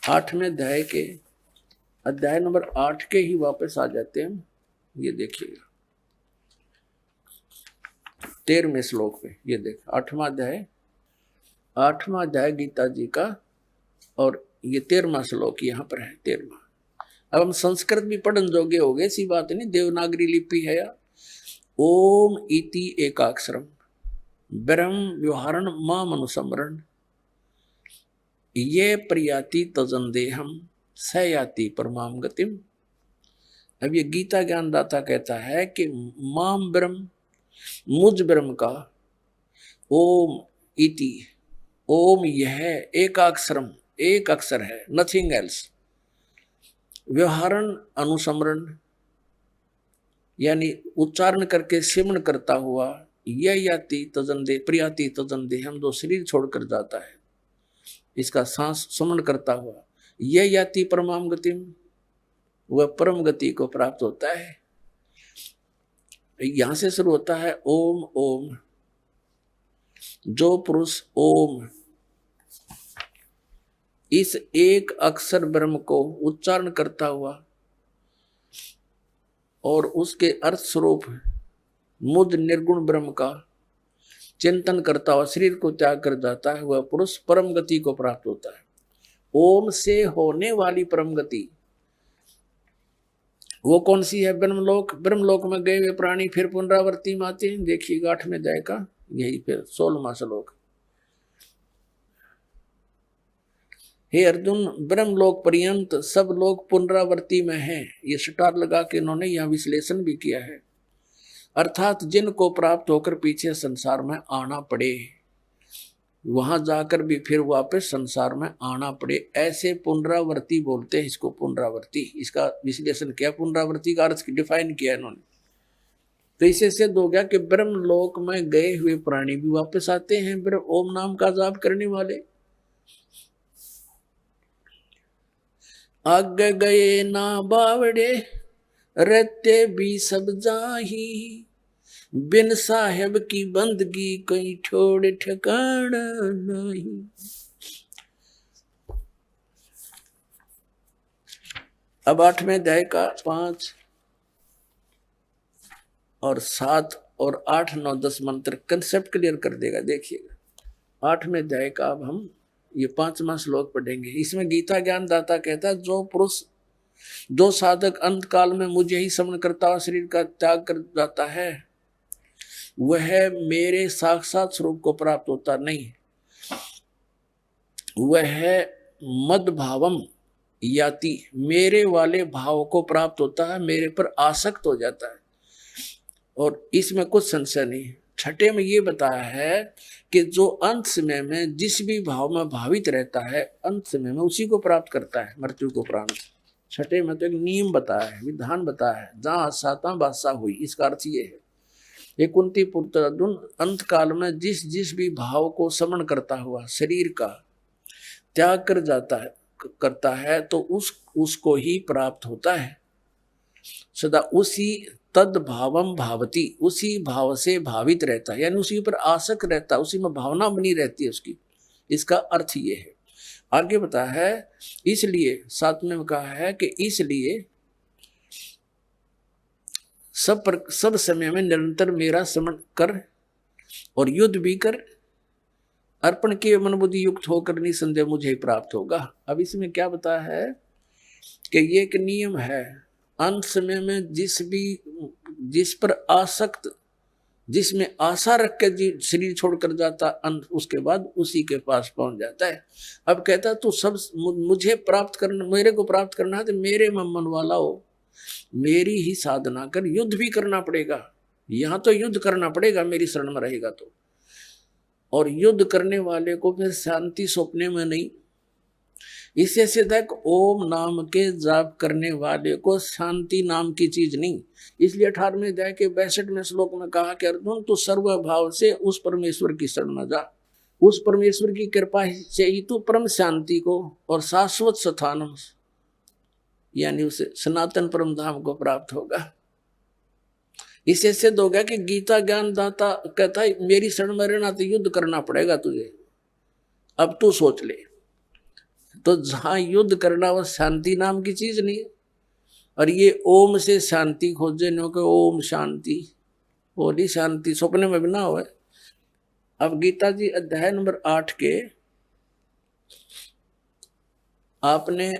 8वें अध्याय के, अध्याय नंबर 8 के ही वापस आ जाते हैं। ये देखिएगा 13वें श्लोक पे, ये देख 8वां अध्याय गीता जी का, और ये 13वां श्लोक यहाँ पर है 13वां। अब हम संस्कृत भी पढ़न जोगे हो गए, ऐसी बात नहीं, देवनागरी लिपि है या। ओम इति एकाक्षरम ब्रह्म व्यवहारण माम अनुसमरण ये प्रयाति तजन देहम सयाति परमाम गतिम। अब ये गीता ज्ञानदाता कहता है कि माम ब्रह्म, मुझ ब्रह्म का, ओम इति ओम यह एकाक्षरम, एक अक्षर है, नथिंग एल्स। व्यवहारण अनुसमरण यानी उच्चारण करके सिमरण करता हुआ, यह याति तजंदे प्रियाति तजंदे, हम जो शरीर छोड़कर जाता है इसका सांस सुमन करता हुआ, यह याति परमाम गतिम, वह परम गति को प्राप्त होता है। यहां से शुरू होता है ओम ओम। जो पुरुष ओम इस एक अक्षर ब्रह्म को उच्चारण करता हुआ और उसके अर्थ स्वरूप मुद निर्गुण ब्रह्म का चिंतन करता हुआ शरीर को त्याग कर जाता है, वह पुरुष परम गति को प्राप्त होता है। ओम से होने वाली परम गति वो कौन सी है? ब्रह्मलोक। ब्रह्मलोक में गए हुए प्राणी फिर पुनरावृत्ति में आते हैं। देखिएगा 8वें अध्याय का यही फिर 16वां श्लोक। हे अर्जुन, ब्रह्मलोक पर्यंत सब लोग पुनरावृत्ति में हैं। ये स्टार लगा के इन्होंने यह विश्लेषण भी किया है। अर्थात जिनको प्राप्त होकर पीछे संसार में आना पड़े, वहां जाकर भी फिर वापस संसार में आना पड़े, ऐसे पुनरावृत्ति बोलते हैं इसको। पुनरावृत्ति, इसका विश्लेषण किया, पुनरावृत्ति का अर्थ डिफाइन किया इन्होंने। तो इससे सिद्ध हो गया कि ब्रह्मलोक में गए हुए प्राणी भी वापस आते हैं ओम नाम का जाप करने वाले। आगे गए ना बावड़े, रहते भी सब जाही, बिन साहेब की बंदगी कहीं छोड़ ठिकाना नहीं। अब 8वें अध्याय का 5 और 7 और 8, 9, 10 मंत्र कंसेप्ट क्लियर कर देगा। देखिएगा 8वें अध्याय का अब हम ये 5वां श्लोक पढ़ेंगे। इसमें गीता ज्ञान दाता कहता है, जो पुरुष, जो साधक अंत काल में मुझे ही स्मरण करता हुआ शरीर का त्याग कर जाता है, वह मेरे साक्षात स्वरूप को प्राप्त होता नहीं। वह मद भावम याति, मेरे वाले भाव को प्राप्त होता है, मेरे पर आसक्त हो जाता है। और इसमें कुछ संशय नहीं। 6 में ये बताया है कि जो अंत समय में जिस भी भाव में भावित रहता है, अंत समय में उसी को प्राप्त करता है मृत्यु को प्राप्त। 6 में तो एक नियम बताया है, विधान बताया है, जहां साता बादशाह हुई। इसका अर्थ ये है, ये कुंती पुत्र अर्जुन अंत काल में जिस जिस भी भाव को समन करता हुआ शरीर का त्याग कर जाता है, करता है, तो उसको ही प्राप्त होता है। सदा उसी तद भावम भावती, उसी भाव से भावित रहता है, यानी उसी पर आसक्त रहता है, उसी में भावना बनी रहती है उसकी। इसका अर्थ ये है। आगे बताया है, इसलिए 7वें में कहा है कि इसलिए सब समय में निरंतर मेरा स्मरण कर और युद्ध भी कर, अर्पण के मन बुद्धि युक्त होकर निसंदेह मुझे प्राप्त होगा। अब इसमें क्या बताया है कि ये एक नियम है, अंत समय में जिस पर आसक्त, जिसमें आशा रख के शरीर छोड़कर जाता, उसके बाद उसी के पास पहुंच जाता है। अब कहता तू सब मुझे प्राप्त करना, मेरे को प्राप्त करना है तो मेरे मन वाला हो, मेरी ही साधना कर, युद्ध भी करना पड़ेगा। यहां तो युद्ध करना पड़ेगा मेरी शरण में रहेगा तो। और युद्ध करने वाले को फिर शांति सौंपने में नहीं। इससे सिद्ध है ओम नाम के जाप करने वाले को शांति नाम की चीज नहीं। इसलिए 18वें अध्याय के 62वें श्लोक में कहा कि अर्जुन तू सर्वभाव से उस परमेश्वर की शरण में जा, उस परमेश्वर की कृपा से ही तू परम शांति को और शाश्वत स्थान यानी उसे सनातन परम धाम को प्राप्त होगा। इससे सिद्ध हो गया कि गीता ज्ञान दाता कहता है मेरी शरण में रहना तो युद्ध करना पड़ेगा तुझे। अब तू सोच ले, तो जहां युद्ध करना वो शांति नाम की चीज नहीं है। और ये ओम से शांति खोजे न के ओम शांति, बोली शांति सपने में भी ना हो। अब गीता जी अध्याय नंबर 8 के आपने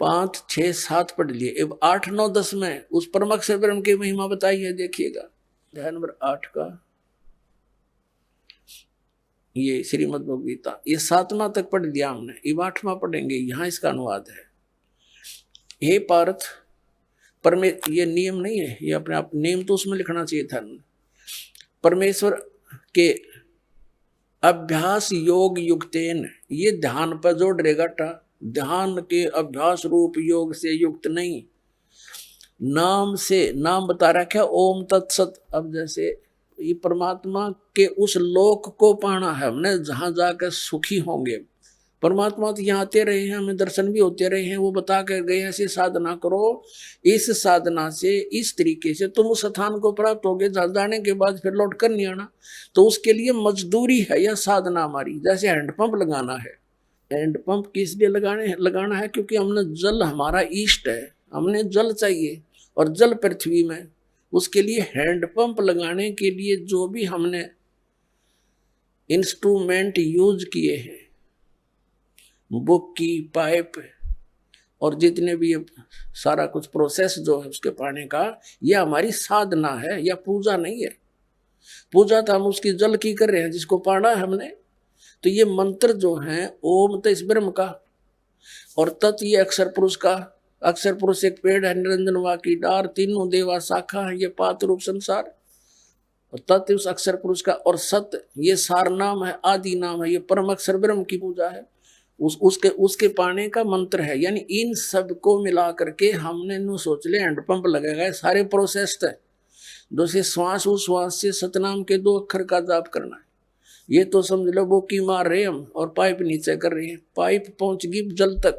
5, 6, 7 पढ़ लिए। अब 8, 9, 10 में उस परम अक्षर ब्रह्म की महिमा बताई है। देखिएगा अध्याय नंबर 8 का ये श्रीमद् भगवद गीता, ये 7वां तक पढ़ लिया हमने, अब 8वां पढ़ेंगे। यहाँ इसका अनुवाद है। हे पार्थ, ये नियम नहीं है, ये अपने आप नेम तो उसमें लिखना चाहिए था। परमेश्वर के अभ्यास योग युक्तेन, ये ध्यान पर जोड़ रहेगा टा, ध्यान के अभ्यास रूप योग से युक्त नहीं। नाम से, नाम बता रखा ओम तत्सत। अब जैसे ये परमात्मा के उस लोक को पाना है हमने जहां जाकर सुखी होंगे। परमात्मा तो यहाँ आते रहे हैं, हमें दर्शन भी होते रहे हैं, वो बता कर गए ऐसी साधना करो, इस साधना से इस तरीके से तुम उस स्थान को प्राप्त होगे जहाँ जाने के बाद फिर लौट कर नहीं आना। तो उसके लिए मजदूरी है यह साधना हमारी। जैसे हैंडपंप लगाना है, हैंडपंप किस लिए लगाना है? क्योंकि हमने जल, हमारा इष्ट है, हमने जल चाहिए और जल पृथ्वी में, उसके लिए हैंडपंप लगाने के लिए जो भी हमने इंस्ट्रूमेंट यूज किए हैं, बुक की, पाइप और जितने भी सारा कुछ प्रोसेस जो है उसके पाने का, यह हमारी साधना है, या पूजा नहीं है। पूजा तो हम उसकी जल की कर रहे हैं जिसको पाना है हमने। तो ये मंत्र जो है, ओम तो इस ब्रह्म का, और तत् ये अक्षर पुरुष का। अक्षर पुरुष एक पेड़ है, निरंजन वा की डार, तीनों देवा शाखा है, ये पात्र रूप संसार। और तत् उस अक्षर पुरुष का, और सत ये सार नाम है, आदि नाम है, ये परम अक्षर ब्रह्म की पूजा है। उसके पाने का मंत्र है। यानी इन सब को मिला करके हमने नु सोच ले हैंडपंप लगेगा, सारे प्रोसेस है। जैसे श्वास, उस श्वास से सतनाम के 2 अक्षर का जाप करना है, ये तो समझ लो वो की मार रहे हम, और पाइप नीचे कर रहे हैं, पाइप पहुंच गई जल तक।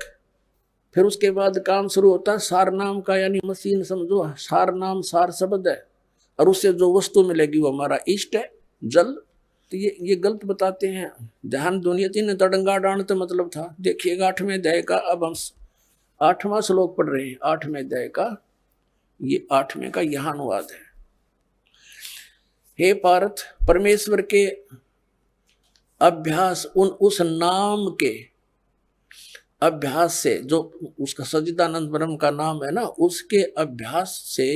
फिर उसके बाद काम शुरू होता है सार नाम का, यानी मशीन समझो, सार नाम सार शब्द है, और उससे जो वस्तु मिलेगी वो हमारा इष्ट है, जल। तो ये गलत बताते हैं। ध्यान दुनिया तीन तड़ंगा डाण तो मतलब था। देखिएगा 8वें अध्याय का, अब हम 8वां श्लोक पढ़ रहे हैं, 8वें अध्याय का, ये 8वें का यह अनुवाद है। हे पार्थ, परमेश्वर के अभ्यास, उस नाम के अभ्यास से, जो उसका सच्चिदानंद ब्रह्म का नाम है ना, उसके अभ्यास से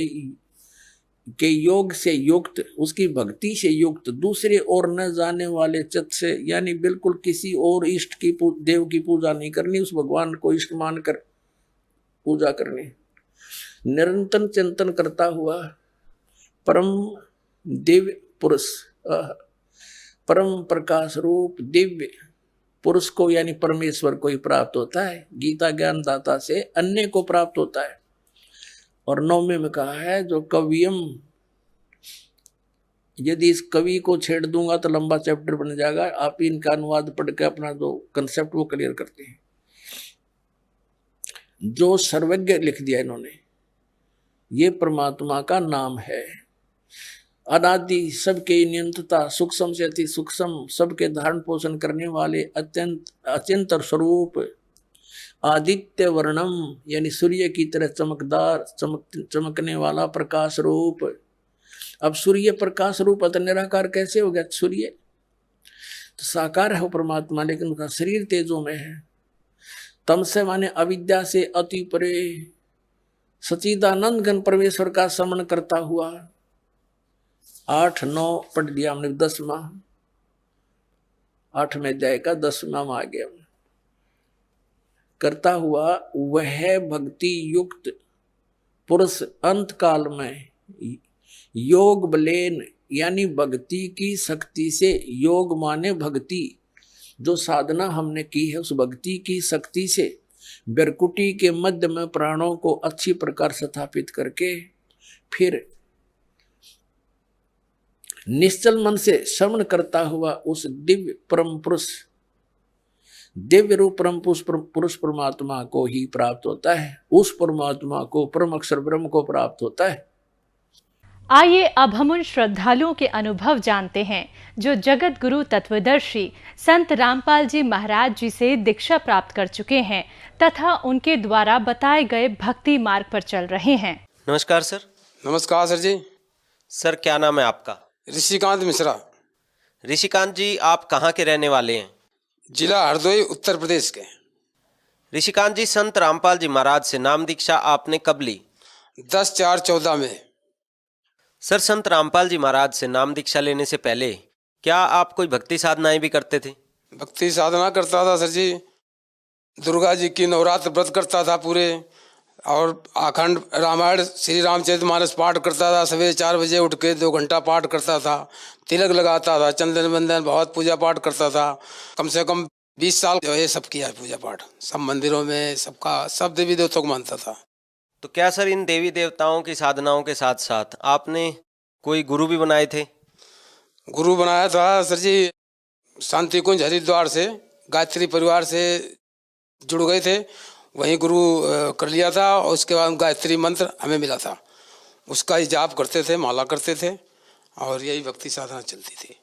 के योग से युक्त, उसकी भक्ति से युक्त, दूसरे और न जाने वाले चित्त से, यानी बिल्कुल किसी और इष्ट की देव की पूजा नहीं करनी, उस भगवान को इष्ट मान कर पूजा करनी। निरंतर चिंतन करता हुआ परम दिव्य पुरुष, परम प्रकाश रूप दिव्य पुरुष को, यानी परमेश्वर को ही प्राप्त होता है। गीता ज्ञान दाता से अन्य को प्राप्त होता है। और 9वें में कहा है, जो कवियम, यदि इस कवि को छेड़ दूंगा तो लंबा चैप्टर बन जाएगा, आप इनका अनुवाद पढ़ के अपना जो कंसेप्ट वो क्लियर करते हैं। जो सर्वज्ञ लिख दिया इन्होंने, ये परमात्मा का नाम है। अनादि, सबके नियंत्रता, सूक्ष्म से अति सूक्ष्म, सबके धारण पोषण करने वाले, अत्यंत अचिंत्य स्वरूप, आदित्य वर्णम, यानी सूर्य की तरह चमकदार, चमकने वाला प्रकाश रूप। अब सूर्य प्रकाश रूप अतः निराकार कैसे हो गया? सूर्य तो साकार है वो परमात्मा, लेकिन उसका शरीर तेजों में है। तम से माने अविद्या से अति परे, सच्चिदानंद घन परमेश्वर का स्मरण करता हुआ। 8, 9 पढ़ लिया हमने, 10वां 8वें अध्याय का 10वां में आ गया। करता हुआ वह भक्ति युक्त पुरुष अंत काल में योग बलेन, यानी भक्ति की शक्ति से, योग माने भक्ति, जो साधना हमने की है उस भक्ति की शक्ति से बिरकुटी के मध्य में प्राणों को अच्छी प्रकार स्थापित करके, फिर निश्चल मन से श्रवण करता हुआ उस दिव्य परम पुरुष, दिव्य रूप परम पुरुष परमात्मा को ही प्राप्त होता है। उस परमात्मा को, परम अक्षर ब्रह्म को प्राप्त होता है। आइए अब हम उन श्रद्धालुओं के अनुभव जानते हैं जो जगत गुरु तत्वदर्शी संत रामपाल जी महाराज जी से दीक्षा प्राप्त कर चुके हैं तथा उनके द्वारा बताए गए भक्ति मार्ग पर चल रहे हैं। नमस्कार सर। नमस्कार सर जी। सर क्या नाम है आपका? ऋषिकांत मिश्रा। ऋषिकांत जी, आप कहाँ के रहने वाले हैं? जिला हरदोई, उत्तर प्रदेश के। ऋषिकांत जी, संत रामपाल जी महाराज से नाम दीक्षा आपने कब ली? 10/4/14 में। सर, संत रामपाल जी महाराज से नाम दीक्षा लेने से पहले क्या आप कोई भक्ति साधनाएं भी करते थे? भक्ति साधना करता था सर जी। दुर्गा जी की नवरात्र व्रत करता था पूरे, और अखंड रामायण श्री रामचरितमानस पाठ करता था। सवेरे 4 बजे उठ के 2 घंटा पाठ करता था। तिलक लगाता था, चंदन वंदन बहुत पूजा पाठ करता था। कम से कम 20 साल ये सब किया है पूजा पाठ, सब मंदिरों में, सबका सब देवी देवताओं को मानता था। तो क्या सर इन देवी देवताओं की साधनाओं के साथ साथ आपने कोई गुरु भी बनाए थे? गुरु बनाया था सर जी, शांति कुंज हरिद्वार से गायत्री परिवार से जुड़ गए थे, वहीं गुरु कर लिया था। और उसके बाद गायत्री मंत्र हमें मिला था, उसका ही जाप करते थे, माला करते थे और यही भक्ति साधना चलती थी।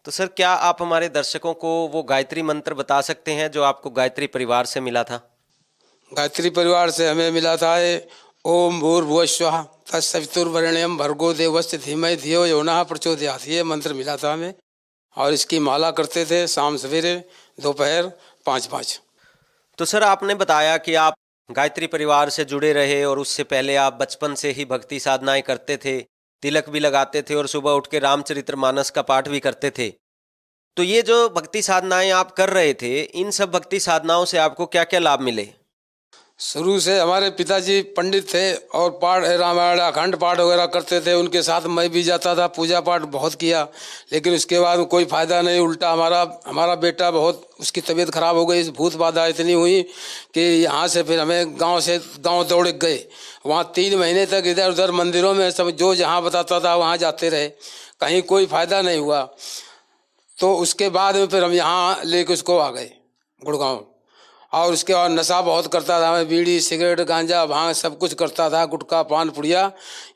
तो सर क्या आप हमारे दर्शकों को वो गायत्री मंत्र बता सकते हैं जो आपको गायत्री परिवार से मिला था? गायत्री परिवार से हमें मिला था ओम भूर्भुवस्वः तत्सवितुर्वरेण्यं भर्गो देवस्य धीमहि धियो यो नः प्रचोदयात्, ये मंत्र मिला था हमें। और इसकी माला करते थे शाम सवेरे दोपहर 5-5। तो सर आपने बताया कि आप गायत्री परिवार से जुड़े रहे और उससे पहले आप बचपन से ही भक्ति साधनाएं करते थे, तिलक भी लगाते थे और सुबह उठ के रामचरितमानस का पाठ भी करते थे। तो ये जो भक्ति साधनाएं आप कर रहे थे, इन सब भक्ति साधनाओं से आपको क्या क्या लाभ मिले? शुरू से हमारे पिताजी पंडित थे और पाठ रामायण अखंड पाठ वगैरह करते थे, उनके साथ मैं भी जाता था, पूजा पाठ बहुत किया। लेकिन उसके बाद कोई फ़ायदा नहीं, उल्टा हमारा बेटा बहुत, उसकी तबीयत खराब हो गई। भूत बाधा इतनी हुई कि यहाँ से फिर हमें गांव दौड़ गए। वहाँ 3 महीने तक इधर उधर मंदिरों में सब जो जहाँ बताता था वहाँ जाते रहे, कहीं कोई फ़ायदा नहीं हुआ। तो उसके बाद में फिर हम यहाँ लेके उसको आ गए गुड़गांव। और उसके बाद नशा बहुत करता था, मैं बीड़ी सिगरेट गांजा भांग सब कुछ करता था, गुटखा पान पुड़िया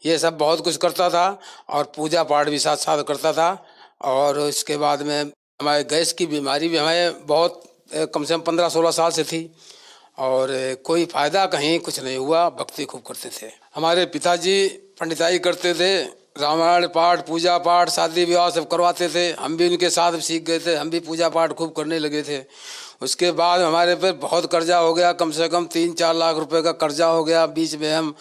ये सब बहुत कुछ करता था। और पूजा पाठ भी साथ साथ करता था। और इसके बाद में हमारे गैस की बीमारी भी हमें बहुत कम से कम 15-16 साल से थी और कोई फ़ायदा कहीं कुछ नहीं हुआ। भक्ति खूब करते थे। हमारे पिताजी पंडिताई करते थे, रामायण पाठ पूजा पाठ शादी विवाह सब करवाते थे। हम भी उनके साथ सीख गए थे, हम भी पूजा पाठ खूब करने लगे थे। उसके बाद हमारे पे बहुत कर्जा हो गया, कम से कम 3-4 लाख रुपए का कर्जा हो गया। बीच में हम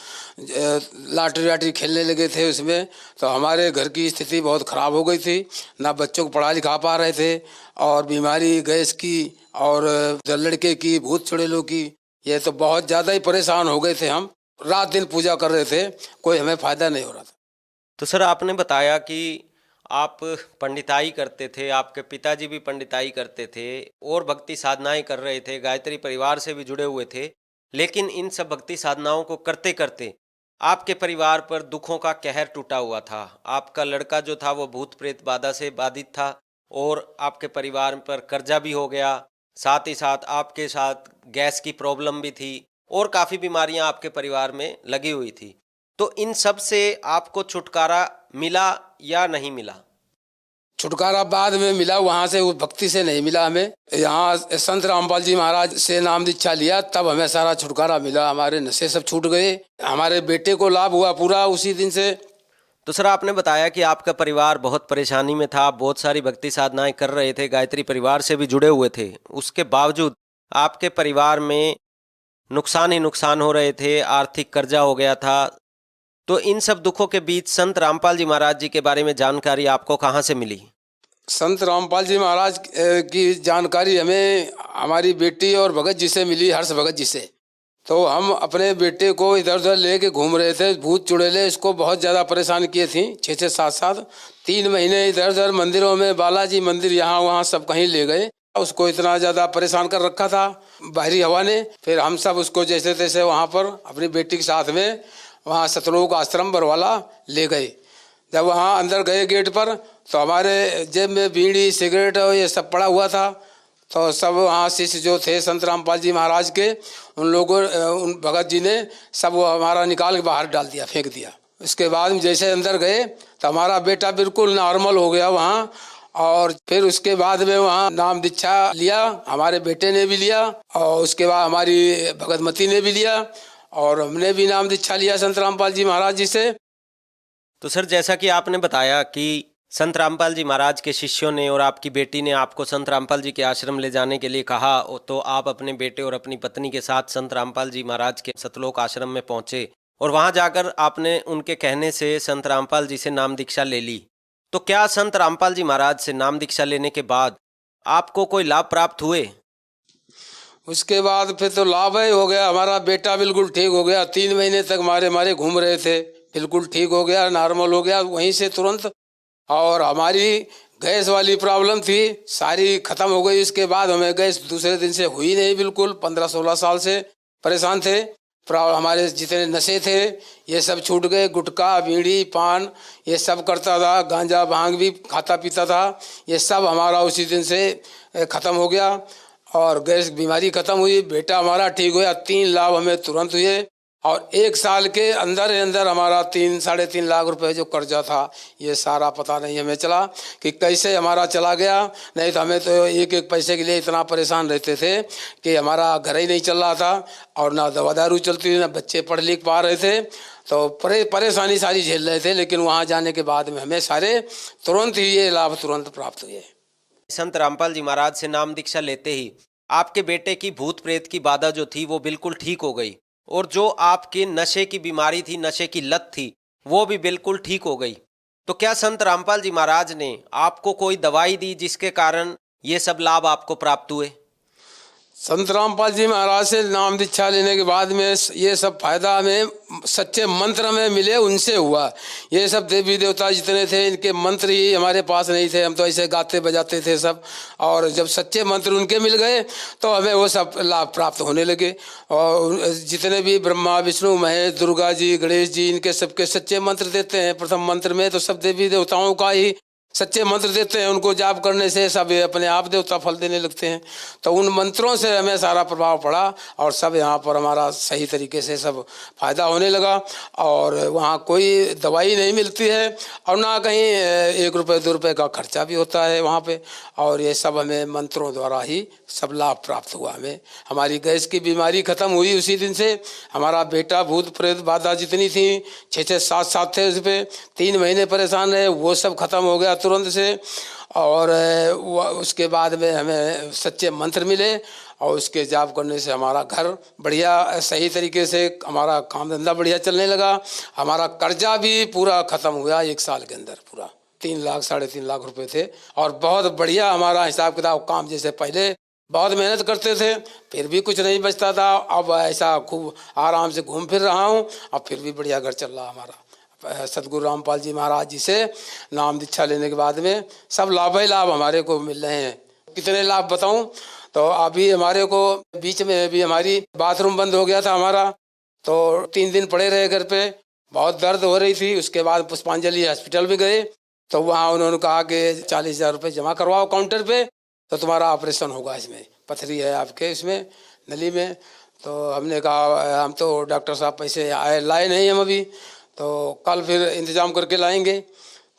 लॉटरी वाटरी खेलने लगे थे उसमें, तो हमारे घर की स्थिति बहुत ख़राब हो गई थी। ना बच्चों को पढ़ा लिखा पा रहे थे और बीमारी गैस की और लड़के की, भूत चुड़ैलों की, ये तो बहुत ज़्यादा ही परेशान हो गए थे। हम रात दिन पूजा कर रहे थे, कोई हमें फ़ायदा नहीं हो रहा था। तो सर आपने बताया कि आप पंडिताई करते थे, आपके पिताजी भी पंडिताई करते थे और भक्ति साधनाएं कर रहे थे, गायत्री परिवार से भी जुड़े हुए थे। लेकिन इन सब भक्ति साधनाओं को करते करते आपके परिवार पर दुखों का कहर टूटा हुआ था। आपका लड़का जो था वो भूत प्रेत बाधा से बाधित था और आपके परिवार पर कर्जा भी हो गया। साथ ही साथ आपके साथ गैस की प्रॉब्लम भी थी और काफ़ी बीमारियां आपके परिवार में लगी हुई थी। तो इन सब से आपको छुटकारा मिला या नहीं मिला? छुटकारा बाद में मिला, वहाँ से वो भक्ति से नहीं मिला हमें। यहाँ संत रामपाल जी महाराज से नाम दीक्षा लिया, तब हमें सारा छुटकारा मिला। हमारे नशे सब छूट गए, हमारे बेटे को लाभ हुआ पूरा उसी दिन से। तो सर आपने बताया कि आपका परिवार बहुत परेशानी में था, बहुत सारी भक्ति साधनाएं कर रहे थे, गायत्री परिवार से भी जुड़े हुए थे। उसके बावजूद आपके परिवार में नुकसान ही नुकसान हो रहे थे, आर्थिक कर्जा हो गया था। तो इन सब दुखों के बीच संत रामपाल जी महाराज जी के बारे में जानकारी आपको कहाँ से मिली? संत रामपाल जी महाराज की जानकारी हमें हमारी बेटी और भगत जी से मिली, हर्ष भगत जी से। तो हम अपने बेटे को इधर उधर लेके घूम रहे थे, भूत चुड़ैले इसको बहुत ज़्यादा परेशान किए थी। 6-6, 7-7 3 महीने इधर उधर मंदिरों में, बालाजी मंदिर यहाँ वहाँ सब कहीं ले गए। उसको इतना ज़्यादा परेशान कर रखा था बाहरी हवा ने। फिर हम सब उसको जैसे तैसे वहाँ पर अपनी बेटी के साथ में वहाँ सतलोक आश्रम बरवाला ले गए। जब वहाँ अंदर गए गेट पर, तो हमारे जेब में बीड़ी सिगरेट और ये सब पड़ा हुआ था। तो सब वहाँ शिष्य जो थे संत रामपाल जी महाराज के, उन उन भगत जी ने सब वो हमारा निकाल के बाहर डाल दिया, फेंक दिया। उसके बाद जैसे अंदर गए तो हमारा बेटा बिल्कुल नॉर्मल हो गया वहाँ। और फिर उसके बाद में वहाँ नाम दीक्षा लिया, हमारे बेटे ने भी लिया और उसके बाद हमारी भगतमती ने भी लिया और हमने भी नाम दीक्षा लिया संत रामपाल जी महाराज जी से। तो सर जैसा कि आपने बताया कि संत रामपाल जी महाराज के शिष्यों ने और आपकी बेटी ने आपको संत रामपाल जी के आश्रम ले जाने के लिए कहा, तो आप अपने बेटे और अपनी पत्नी के साथ संत रामपाल जी महाराज के सतलोक आश्रम में पहुंचे और वहां जाकर आपने उनके कहने से संत रामपाल जी से नाम दीक्षा ले ली। तो क्या संत रामपाल जी महाराज से नाम दीक्षा लेने के बाद आपको कोई लाभ प्राप्त हुए? उसके बाद फिर तो लाभ ही हो गया, हमारा बेटा बिल्कुल ठीक हो गया। 3 महीने तक मारे घूम रहे थे, बिल्कुल ठीक हो गया, नॉर्मल हो गया वहीं से तुरंत। और हमारी गैस वाली प्रॉब्लम थी सारी खत्म हो गई। इसके बाद हमें गैस दूसरे दिन से हुई नहीं, बिल्कुल 15-16 साल से परेशान थे। हमारे जितने नशे थे ये सब छूट गए, गुटखा बीड़ी पान ये सब करता था, गांजा भांग भी खाता पीता था, ये सब हमारा उसी दिन से ख़त्म हो गया। और गैस बीमारी ख़त्म हुई, बेटा हमारा ठीक हुआ, 3 लाख हमें तुरंत हुए। और 1 साल के अंदर हमारा 3-3.5 लाख रुपए जो कर्जा था ये सारा पता नहीं हमें चला कि कैसे हमारा चला गया। नहीं तो हमें तो एक पैसे के लिए इतना परेशान रहते थे कि हमारा घर ही नहीं चल रहा था, और ना दवा दारू चलती थी, ना बच्चे पढ़ लिख पा रहे थे, तो परेशानी सारी झेल रहे थे। लेकिन वहाँ जाने के बाद में हमें सारे तुरंत ही ये लाभ तुरंत प्राप्त हुए। संत रामपाल जी महाराज से नाम दीक्षा लेते ही आपके बेटे की भूत प्रेत की बाधा जो थी वो बिल्कुल ठीक हो गई, और जो आपके नशे की बीमारी थी, नशे की लत थी, वो भी बिल्कुल ठीक हो गई। तो क्या संत रामपाल जी महाराज ने आपको कोई दवाई दी जिसके कारण ये सब लाभ आपको प्राप्त हुए? संत रामपाल जी महाराज से नाम दीक्षा लेने के बाद में ये सब फायदा हमें सच्चे मंत्र में मिले, उनसे हुआ। ये सब देवी देवता जितने थे इनके मंत्र ही हमारे पास नहीं थे, हम तो ऐसे गाते बजाते थे सब। और जब सच्चे मंत्र उनके मिल गए तो हमें वो सब लाभ प्राप्त होने लगे। और जितने भी ब्रह्मा विष्णु महेश दुर्गा जी गणेश जी इनके सबके सच्चे मंत्र देते हैं। प्रथम मंत्र में तो सब देवी देवताओं का ही सच्चे मंत्र देते हैं, उनको जाप करने से सब अपने आप देवता फल देने लगते हैं। तो उन मंत्रों से हमें सारा प्रभाव पड़ा और सब यहाँ पर हमारा सही तरीके से सब फायदा होने लगा। और वहाँ कोई दवाई नहीं मिलती है और ना कहीं 1 रुपये 2 रुपये का खर्चा भी होता है वहाँ पे। और ये सब हमें मंत्रों द्वारा ही सब लाभ प्राप्त हुआ। हमें हमारी गैस की बीमारी ख़त्म हुई उसी दिन से। हमारा बेटा भूत प्रेत बाधा जितनी थी 6-7 थे, उस पर 3 महीने परेशान रहे, वो सब खत्म हो गया तुरंत से। और उसके बाद में हमें सच्चे मंत्र मिले और उसके जाप करने से हमारा घर बढ़िया सही तरीके से, हमारा काम धंधा बढ़िया चलने लगा। हमारा कर्जा भी पूरा ख़त्म हुआ 1 साल के अंदर, पूरा 3 लाख 3.5 लाख रुपए थे। और बहुत बढ़िया हमारा हिसाब किताब काम, जैसे पहले बहुत मेहनत करते थे फिर भी कुछ नहीं बचता था, अब ऐसा खूब आराम से घूम फिर रहा हूँ और फिर भी बढ़िया घर चल रहा हमारा। सतगुरु रामपाल जी महाराज जी से नाम दीक्षा लेने के बाद में सब लाभ ही लाभ हमारे को मिल रहे हैं। कितने लाभ बताऊं? तो अभी हमारे को बीच में भी हमारी बाथरूम बंद हो गया था हमारा, तो 3 दिन पड़े रहे घर पे, बहुत दर्द हो रही थी। उसके बाद पुष्पांजलि हॉस्पिटल में गए तो वहाँ उन्होंने कहा कि 40,000 रुपये जमा करवाओ काउंटर पे तो तुम्हारा ऑपरेशन होगा, इसमें पथरी है आपके इसमें नली में। तो हमने कहा हम तो डॉक्टर साहब पैसे लाए नहीं हम अभी, तो कल फिर इंतज़ाम करके लाएंगे।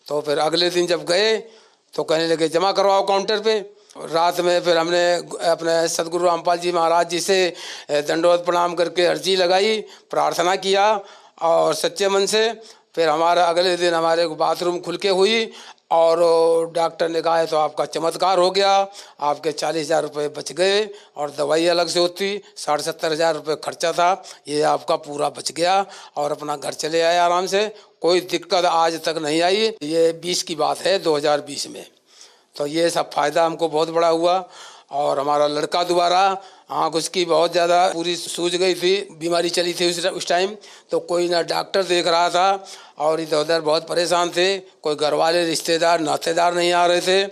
तो फिर अगले दिन जब गए तो कहने लगे जमा करवाओ काउंटर पे। रात में फिर हमने अपने सतगुरु रामपाल जी महाराज जी से दंडवत प्रणाम करके अर्जी लगाई, प्रार्थना किया और सच्चे मन से। फिर हमारा अगले दिन हमारे बाथरूम खुल के हुई और डॉक्टर ने कहा है तो आपका चमत्कार हो गया, आपके 40,000 रुपये बच गए और दवाई अलग से होती 70,000 रुपये खर्चा था, ये आपका पूरा बच गया और अपना घर चले आए आराम से। कोई दिक्कत आज तक नहीं आई। ये 20 की बात है, 2020 में। तो ये सब फायदा हमको बहुत बड़ा हुआ। और हमारा लड़का दोबारा आँख उसकी बहुत ज़्यादा पूरी सूज गई थी, बीमारी चली थी उस टाइम, तो कोई ना डॉक्टर देख रहा था और इधर उधर बहुत परेशान थे। कोई घर वाले रिश्तेदार नातेदार नहीं आ रहे थे,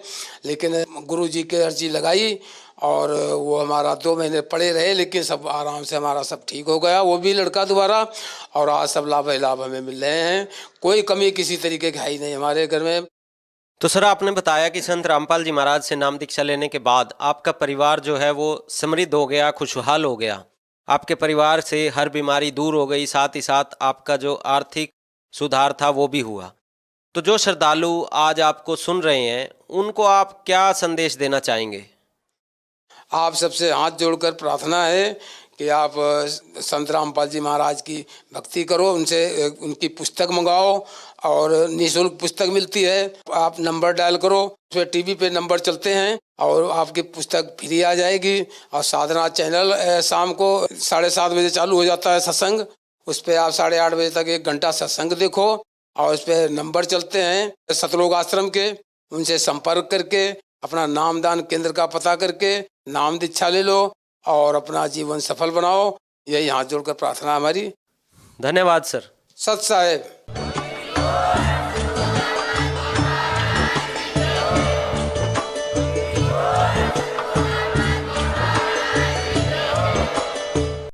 लेकिन गुरु जी के अर्जी लगाई और वो हमारा 2 महीने पड़े रहे, लेकिन सब आराम से हमारा सब ठीक हो गया, वो भी लड़का दोबारा। और आज सब लाभ ही लाभ हमें मिल रहे हैं, कोई कमी किसी तरीके की है ही नहीं हमारे घर में। तो सर आपने बताया कि संत रामपाल जी महाराज से नाम दीक्षा लेने के बाद आपका परिवार जो है वो समृद्ध हो गया, खुशहाल हो गया, आपके परिवार से हर बीमारी दूर हो गई, साथ ही साथ आपका जो आर्थिक सुधार था वो भी हुआ। तो जो श्रद्धालु आज आपको सुन रहे हैं उनको आप क्या संदेश देना चाहेंगे? आप सबसे हाथ जोड़कर प्रार्थना है कि आप संत रामपाल जी महाराज की भक्ति करो, उनसे उनकी पुस्तक मंगाओ और निःशुल्क पुस्तक मिलती है। आप नंबर डायल करो, उसमें टीवी पे नंबर चलते हैं और आपकी पुस्तक फ्री आ जाएगी। और साधना चैनल शाम को 7:30 बजे चालू हो जाता है सत्संग, उस पर आप 8:30 बजे तक 1 घंटा सत्संग देखो। और उस पर नंबर चलते हैं सतलोक आश्रम के, उनसे संपर्क करके अपना नामदान केंद्र का पता करके नाम दीक्षा ले लो। और अपना जीवन सफल बनाओ, यही हाथ जोड़कर प्रार्थना हमारी। धन्यवाद सर। सत साहेब।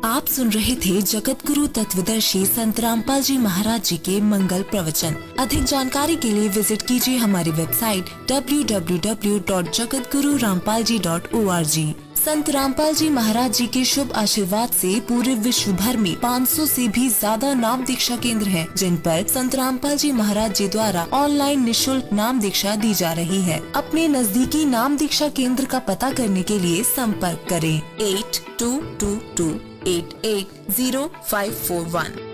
आप सुन रहे थे जगत गुरु तत्वदर्शी संत रामपाल जी महाराज जी के मंगल प्रवचन। अधिक जानकारी के लिए विजिट कीजिए हमारी वेबसाइट www.jagatgururampalji.org। संत रामपाल जी महाराज जी के शुभ आशीर्वाद से पूरे विश्व भर में 500 से भी ज्यादा नाम दीक्षा केंद्र हैं, जिन पर संत रामपाल जी महाराज जी द्वारा ऑनलाइन निशुल्क नाम दीक्षा दी जा रही है। अपने नजदीकी नाम दीक्षा केंद्र का पता करने के लिए संपर्क करें 8222880541।